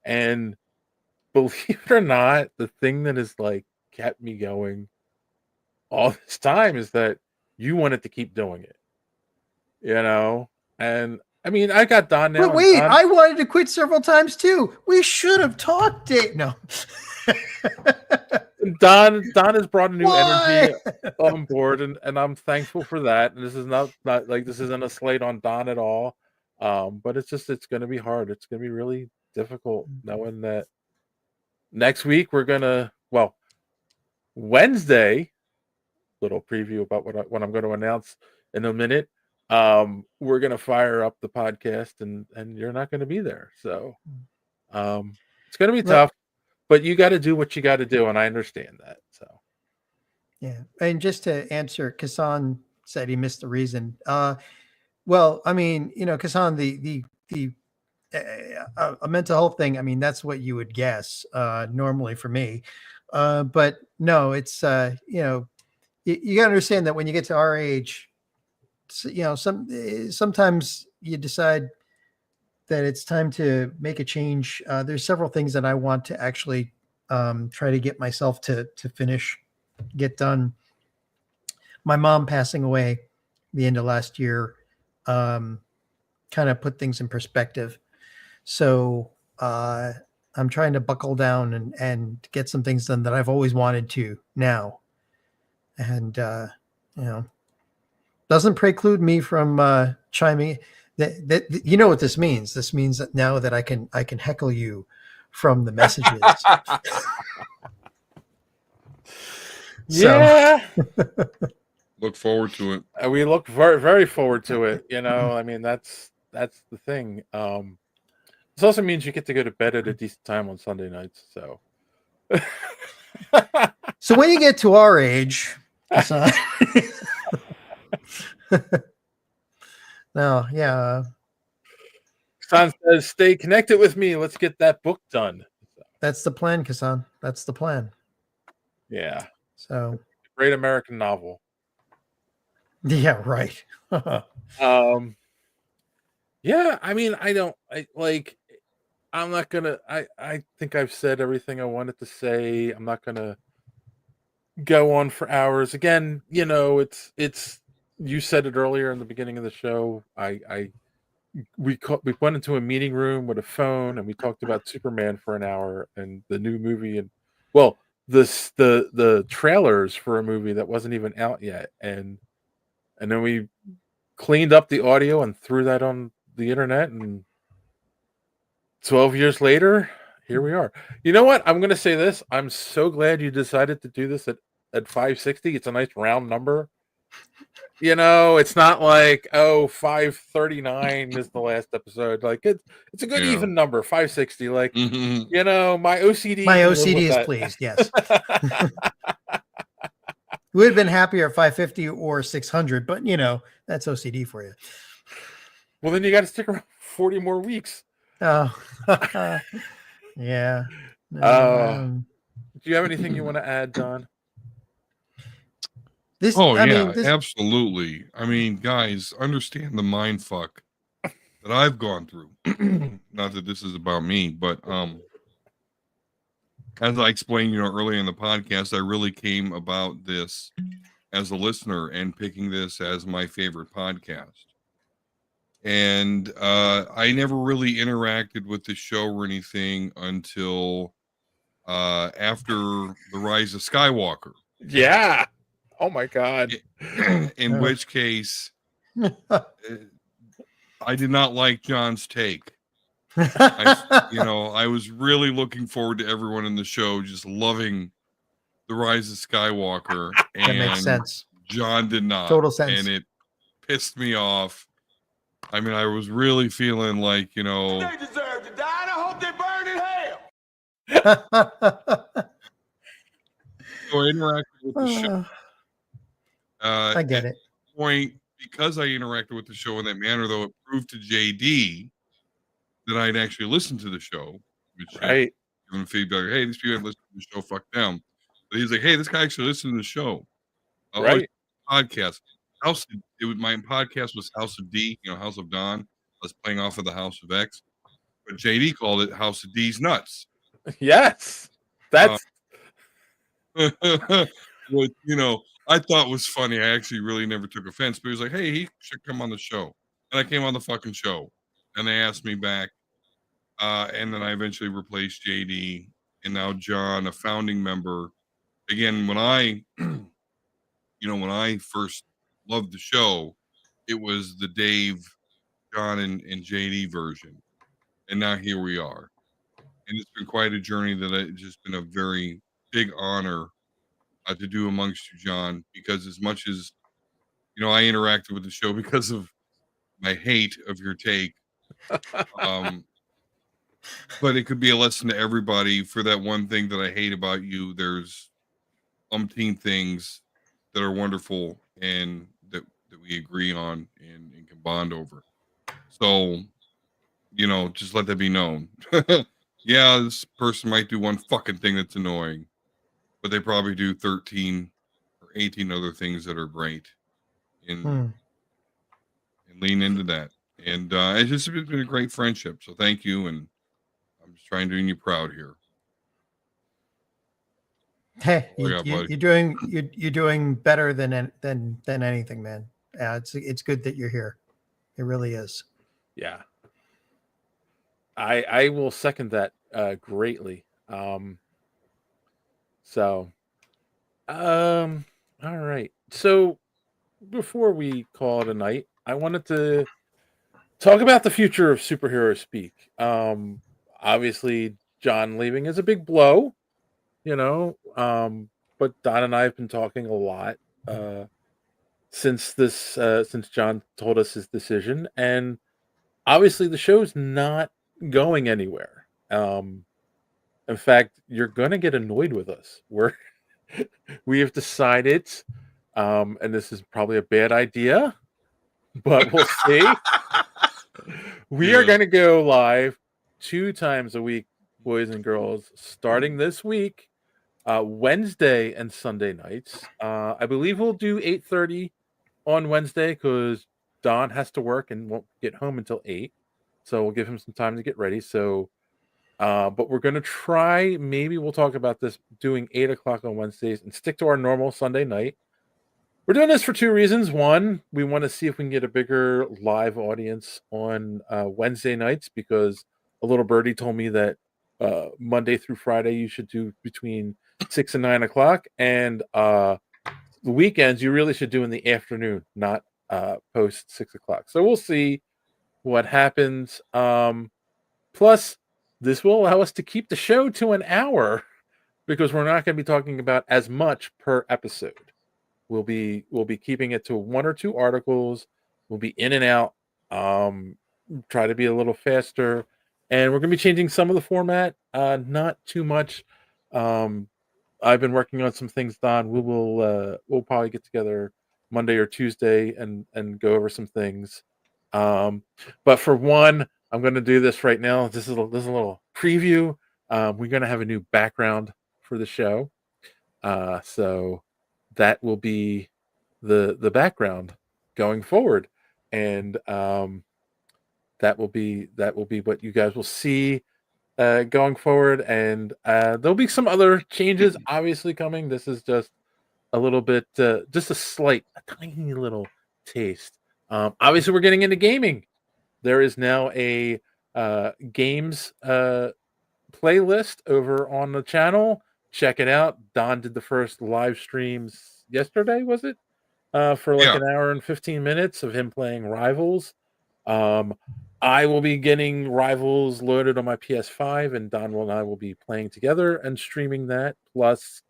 And believe it or not, the thing that has like kept me going all this time is that you wanted to keep doing it, you know? And I mean, I got Don now. But wait, I wanted to quit several times too. We should have talked it. No. Don has brought a new energy on board, and I'm thankful for that. And this is not like this isn't a slate on Don at all. But it's going to be hard. It's going to be really difficult knowing that next week we're gonna Wednesday. Little preview about what I'm going to announce in a minute. We're going to fire up the podcast, and you're not going to be there, so it's going to be tough. But you got to do what you got to do, and I understand that. So, yeah. And just to answer, Kassan said he missed the reason. Well, I mean, you know, Kassan, a mental health thing. I mean, that's what you would guess normally for me. But no, it's you know, you got to understand that when you get to our age, you know, sometimes you decide that it's time to make a change. There's several things that I want to actually try to get myself to get done. My mom passing away the end of last year kind of put things in perspective. So I'm trying to buckle down and get some things done that I've always wanted to now. And, you know, doesn't preclude me from chiming. That you know what this means. This means that now that I can heckle you from the messages. yeah. Look forward to it. We look very, very forward to it. You know, I mean, that's the thing. This also means you get to go to bed at a decent time on Sunday nights. So, so when you get to our age, no, yeah. Kassan says, "Stay connected with me. Let's get that book done." That's the plan, Kassan. That's the plan. Yeah. So great American novel. Yeah, right. Yeah, I mean, I'm not gonna. I think I've said everything I wanted to say. I'm not gonna go on for hours. Again, you know, it's. You said it earlier in the beginning of the show. We went into a meeting room with a phone and we talked about Superman for an hour and the new movie and the trailers for a movie that wasn't even out yet and then we cleaned up the audio and threw that on the internet and 12 years later here we are. You know what? I'm going to say this. I'm so glad you decided to do this at 560. It's a nice round number. You know, it's not like 539 is the last episode. Like it's a good even number, 560. Like you know, my OCD is pleased. Yes, we would have been happier at 550 or 600, but you know that's OCD for you. Well, then you got to stick around 40 more weeks. Oh, yeah. Do you have anything you want to add, Don? This, Oh I yeah, mean, this. absolutely. I mean, guys, understand the mind fuck that I've gone through. Not that this is about me, but as I explained, earlier in the podcast, I really came about this as a listener and picking this as my favorite podcast. And I never really interacted with the show or anything until after the Rise of Skywalker. Yeah. Oh my God. In which case, I did not like John's take. I was really looking forward to everyone in the show just loving the Rise of Skywalker, That makes and sense. John did not. Total sense. And it pissed me off. I mean, I was really feeling like, They deserve to die, and I hope they burn in hell. so I interacted with the show. I get it. Point, because I interacted with the show in that manner, though, it proved to JD that I'd actually listened to the show, which Right. given feedback. Hey, these people have listened to the show. Fuck them. But he's like, hey, this guy actually listened to the show. Right. Podcast. My podcast was House of D, House of Don. I was playing off of the House of X, but JD called it House of D's Nuts. Yes. That's What I thought was funny. I actually really never took offense, but he was like, hey, he should come on the show. And I came on the fucking show. And they asked me back. And then I eventually replaced JD, and now John, a founding member. Again, when I when I first loved the show, it was the Dave, John, and JD version. And now here we are. And it's been quite a journey that it's just been a very big honor to do amongst you, John, because as much as, I interacted with the show because of my hate of your take, but it could be a lesson to everybody. For that one thing that I hate about you, there's umpteen things that are wonderful and that we agree on and can bond over. So, just let that be known. Yeah, this person might do one fucking thing that's annoying, but they probably do 13 or 18 other things that are great. And lean into that. And it's just been a great friendship. So thank you. And I'm just trying to do you proud here. Hey, Oh, yeah, buddy. you're doing better than anything, man. It's good that you're here. It really is. Yeah. I will second that greatly. All right. So before we call it a night, I wanted to talk about the future of superhero speak. Obviously, John leaving is a big blow, but Don and I have been talking a lot since John told us his decision, and obviously the show's not going anywhere. In fact, you're gonna get annoyed with us. We have decided, and this is probably a bad idea, but we'll see. We are going to go live 2 times a week, boys and girls, starting this week, Wednesday and Sunday nights. I believe we'll do 8:30 on Wednesday because Don has to work and won't get home until 8. So we'll give him some time to get ready. So, but we're going to try, maybe we'll talk about this, doing 8 o'clock on Wednesdays and stick to our normal Sunday night. We're doing this for 2 reasons. One, we want to see if we can get a bigger live audience on Wednesday nights, because a little birdie told me that Monday through Friday you should do between 6 and 9 o'clock, and the weekends you really should do in the afternoon, not post 6 o'clock. So we'll see what happens. Plus, this will allow us to keep the show to an hour, because we're not going to be talking about as much per episode. We'll be keeping it to 1 or 2 articles. We'll be in and out. Try to be a little faster, and we're going to be changing some of the format. Not too much. I've been working on some things, Don. We'll probably get together Monday or Tuesday and go over some things. But for one, I'm going to do this right now. This is a little preview. We're going to have a new background for the show, so that will be the background going forward, and that will be what you guys will see going forward. And there'll be some other changes, obviously, coming. This is just a little bit, just a tiny little taste. Obviously, we're getting into gaming. There is now a games playlist over on the channel. Check it out. Don did the first live streams yesterday, was it? For like an hour and 15 minutes of him playing Rivals. I will be getting Rivals loaded on my PS5, and Don and I will be playing together and streaming that. Plus,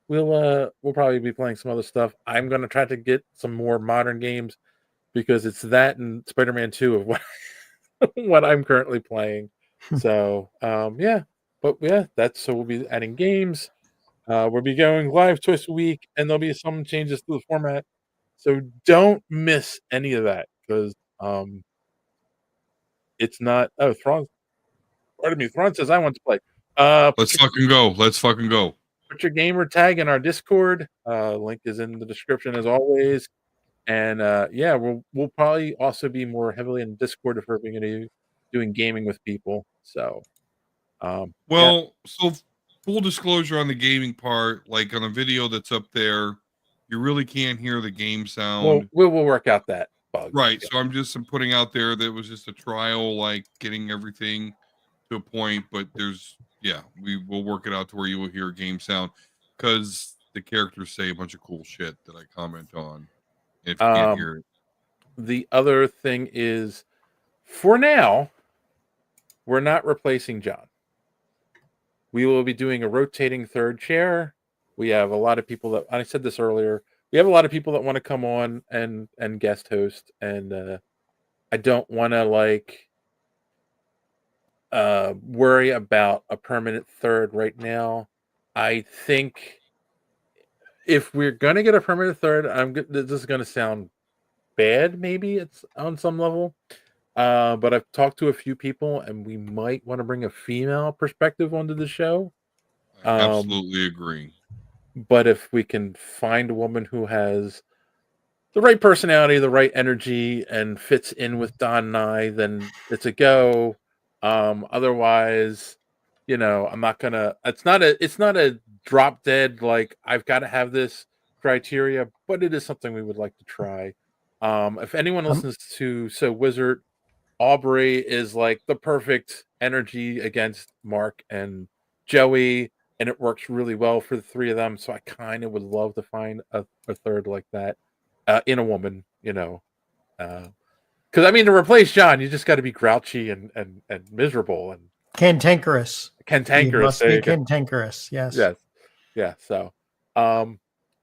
we'll probably be playing some other stuff. I'm gonna try to get some more modern games because it's that and Spider-Man 2 of what what I'm currently playing. So yeah, but yeah, so we'll be adding games. We'll be going live twice a week, and there'll be some changes to the format. So don't miss any of that because it's not. Oh, Thrawn. Pardon me. Thrawn says I want to play. Let's fucking go. Let's fucking go. Put your gamer tag in our Discord. Link is in the description as always. And yeah, we'll probably also be more heavily in Discord if we're going to doing gaming with people. So, well, so full disclosure on the gaming part, like on a video that's up there, you really can't hear the game sound. We'll work out that bug. Right. So I'm putting out there that it was just a trial, like getting everything to a point. But we will work it out to where you will hear game sound because the characters say a bunch of cool shit that I comment on. If you can't hear it. The other thing is, for now, we're not replacing John. We will be doing a rotating third chair. We have a lot of people that, I said this earlier, we have a lot of people that want to come on and guest host, and I don't want to worry about a permanent third right now. I think if we're gonna get a permanent third, this is gonna sound bad, maybe it's on some level, but I've talked to a few people, and we might want to bring a female perspective onto the show. I absolutely agree. But if we can find a woman who has the right personality, the right energy, and fits in with Don and I, then it's a go. Otherwise, I'm not gonna. It's not a drop dead. Like I've got to have this criteria, but it is something we would like to try. If anyone listens to So Wizard, Aubrey is like the perfect energy against Mark and Joey, and it works really well for the three of them. So I kind of would love to find a third like that in a woman, because I mean, to replace John, you just got to be grouchy and miserable and cantankerous. Cantankerous. You must be cantankerous. Yes. Yes. Yeah. So,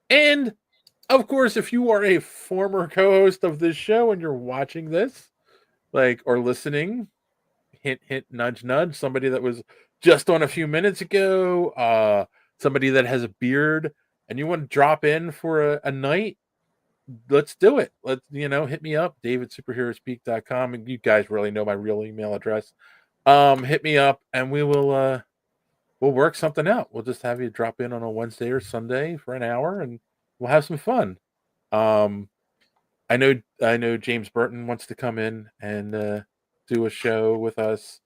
and of course, if you are a former co-host of this show and you're watching this, or listening, hint, hint, nudge, nudge, somebody that was just on a few minutes ago, somebody that has a beard, and you want to drop in for a night, let's do it. Let's, hit me up, david@superheroespeak.com, and you guys really know my real email address. Hit me up, and we'll work something out. We'll just have you drop in on a Wednesday or Sunday for an hour, and we'll have some fun. I know James Burton wants to come in and do a show with us.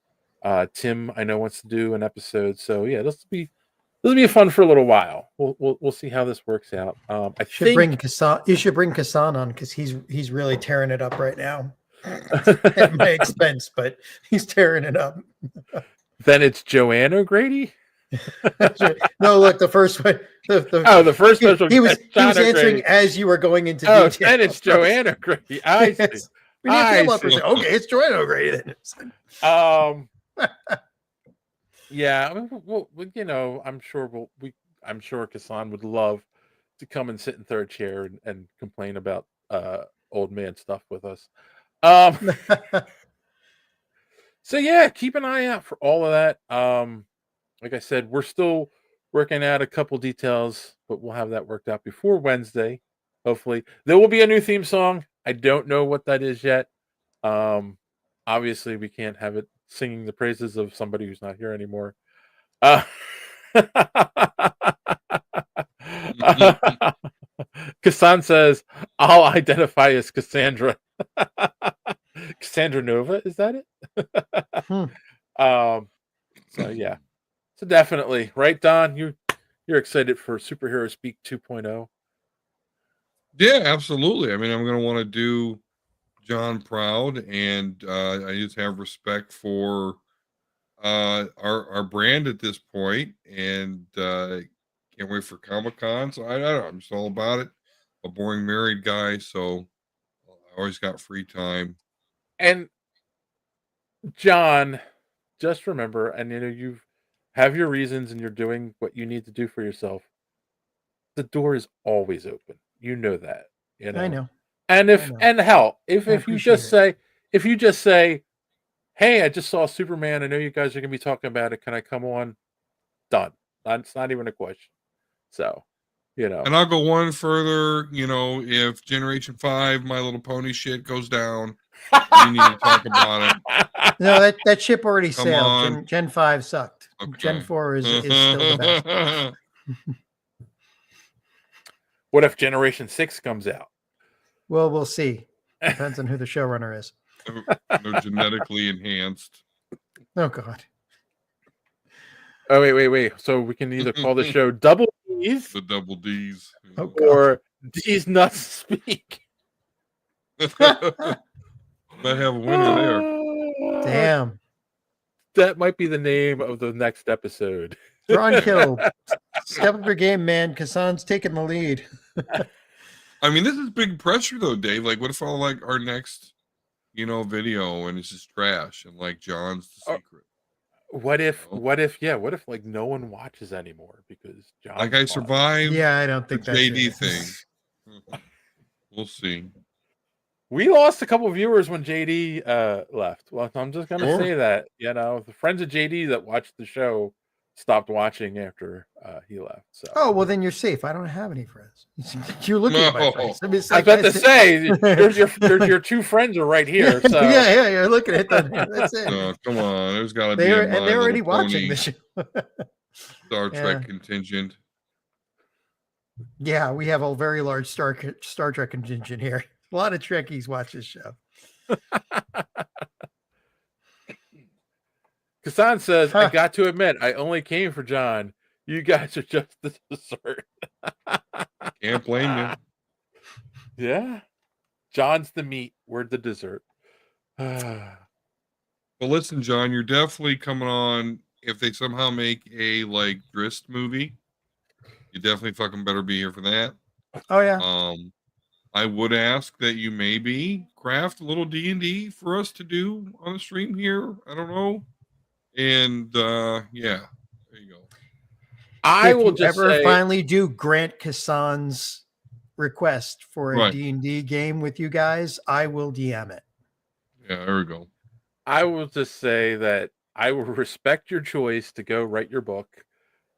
Tim, I know, wants to do an episode. So yeah, this will be fun for a little while. We'll see how this works out. I think bring Kassan. You should bring Kassan on because he's really tearing it up right now. At my expense, but he's tearing it up. Then it's Joanne O'Grady. No, look, the first one. The first special. He was answering as you were going into detail. Then it's Joanne O'Grady. I see. We need to okay, it's Joanne O'Grady then. Yeah, I mean, I'm sure I'm sure Kassan would love to come and sit in third chair and complain about old man stuff with us. So yeah, keep an eye out for all of that. Like I said, we're still working out a couple details, but we'll have that worked out before Wednesday. Hopefully, there will be a new theme song. I don't know what that is yet. Obviously, we can't have it singing the praises of somebody who's not here anymore. Uh, Kassan says, I'll identify as Cassandra. Cassandra Nova, is that it? Hmm. So yeah. So definitely, right, Don? You're excited for Superhero Speak 2.0. Yeah, absolutely. I mean, I'm going to want to do John proud, and I just have respect for our brand at this point, and can't wait for Comic-Con. So I don't know, I'm just all about it. A boring married guy, so I always got free time. And John, just remember, and you have your reasons and you're doing what you need to do for yourself. The door is always open. You know that, I know. And I if know. and hell, I if you appreciate just it. say hey, I just saw Superman. I know you guys are gonna be talking about it. Can I come on? Done. That's not even a question. So, And I'll go one further. If Generation 5, My Little Pony shit goes down, we need to talk about it. No, that ship already Come sailed. on. Gen 5 sucked. Okay. Gen 4 is still the best. What if Generation 6 comes out? Well, we'll see. Depends on who the showrunner is. They're genetically enhanced. Oh God. Oh wait. So we can either call the show Double D's, The Double D's. Oh, God. or D's Nuts Speak. Might have a winner there. Damn. That might be the name of the next episode. Thronkill, step up your game, man. Kassan's taking the lead. I mean, this is big pressure though, Dave. Like, what if our next, video and it's just trash and like John's the secret? What if like no one watches anymore because John Like I survived Yeah, I don't the think that's JD it. thing. We'll see. We lost a couple of viewers when JD left. Well, I'm just gonna Sure. say that, the friends of JD that watched the show stopped watching after he left. So Oh, well, then you're safe. I don't have any friends. You're looking at my No. friends. I mean, it's I was like about to say your two friends are right here. Yeah, So yeah, you're looking at them. That's it. No, come on. There's got to be They're a My they're already Little watching Pony the show. Star Trek Yeah. contingent. Yeah, we have a very large Star Trek contingent here. A lot of Trekkies watch this show. Kassan says, I Huh. got to admit, I only came for John. You guys are just the dessert. Can't blame you. Yeah. John's the meat. We're the dessert. Well, listen, John, you're definitely coming on. If they somehow make a Drist movie, you definitely fucking better be here for that. Oh yeah. I would ask that you maybe craft a little D&D for us to do on the stream here. I don't know. And yeah, there you go. I If will you just ever say, finally do grant Kassan's request for a Right. D&D game with you guys, I will DM it. Yeah, there we go. I will just say that I will respect your choice to go write your book,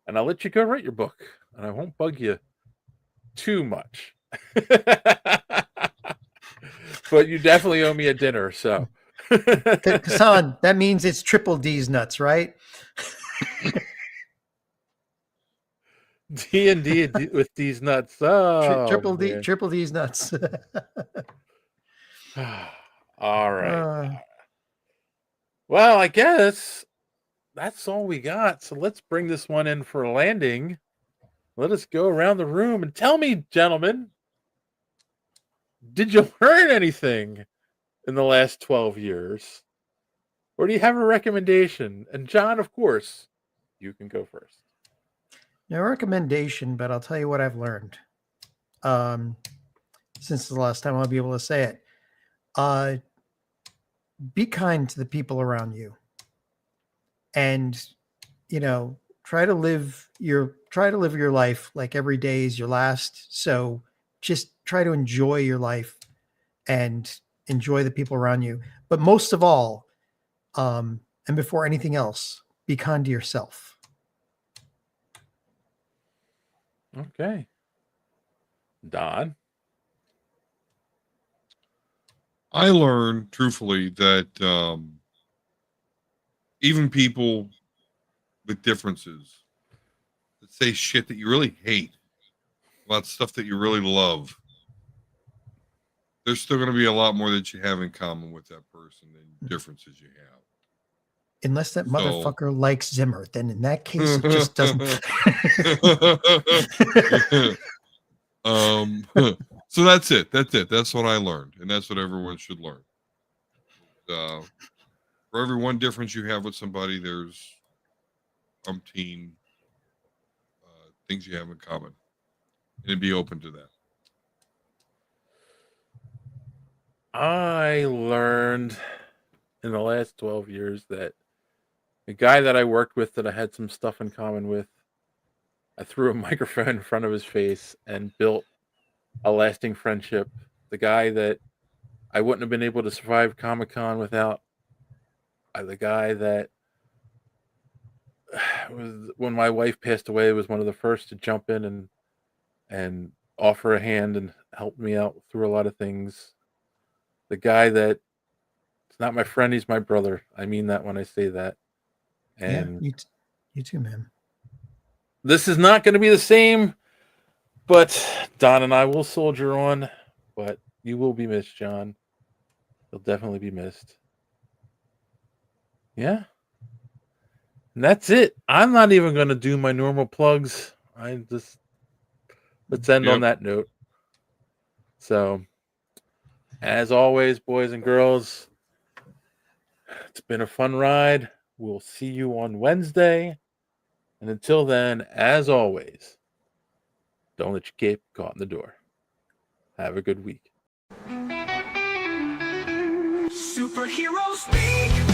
and I'll let you go write your book, and I won't bug you too much. But you definitely owe me a dinner, so. Kassan, that means it's triple D's nuts, right? D&D with these nuts. Oh, Triple man. D's nuts. All right. Well, I guess that's all we got. So let's bring this one in for a landing. Let us go around the room and tell me, gentlemen, did you learn anything in the last 12 years? Or do you have a recommendation? And John, of course, you can go first. No recommendation, but I'll tell you what I've learned. Since the last time I'll be able to say it. Be kind to the people around you. And, try to live your life like every day is your last. So just try to enjoy your life and enjoy the people around you. But most of all, and before anything else, be kind to yourself. Okay. Don? I learned, truthfully, that even people with differences that say shit that you really hate about stuff that you really love, there's still going to be a lot more that you have in common with that person than differences you have. Unless that So- motherfucker likes Zimmer, then in that case, it just doesn't. So that's it. That's what I learned, and that's what everyone should learn. For every one difference you have with somebody, there's umpteen things you have in common, and be open to that. I learned in the last 12 years that the guy that I worked with that I had some stuff in common with, I threw a microphone in front of his face and built a lasting friendship. The guy that I wouldn't have been able to survive Comic-Con without, the guy that was, when my wife passed away, was one of the first to jump in and offer a hand and help me out through a lot of things. The guy that it's not my friend, he's my brother. I mean that when I say that. And yeah, you too, man. this is not going to be the same, but Don and I will soldier on. But you will be missed, John. You'll definitely be missed. Yeah. And that's it. I'm not even going to do my normal plugs. Let's end on that note. So, as always, boys and girls, it's been a fun ride. We'll see you on Wednesday. And until then, as always, don't let your cape caught in the door. Have a good week. Superheroes speak.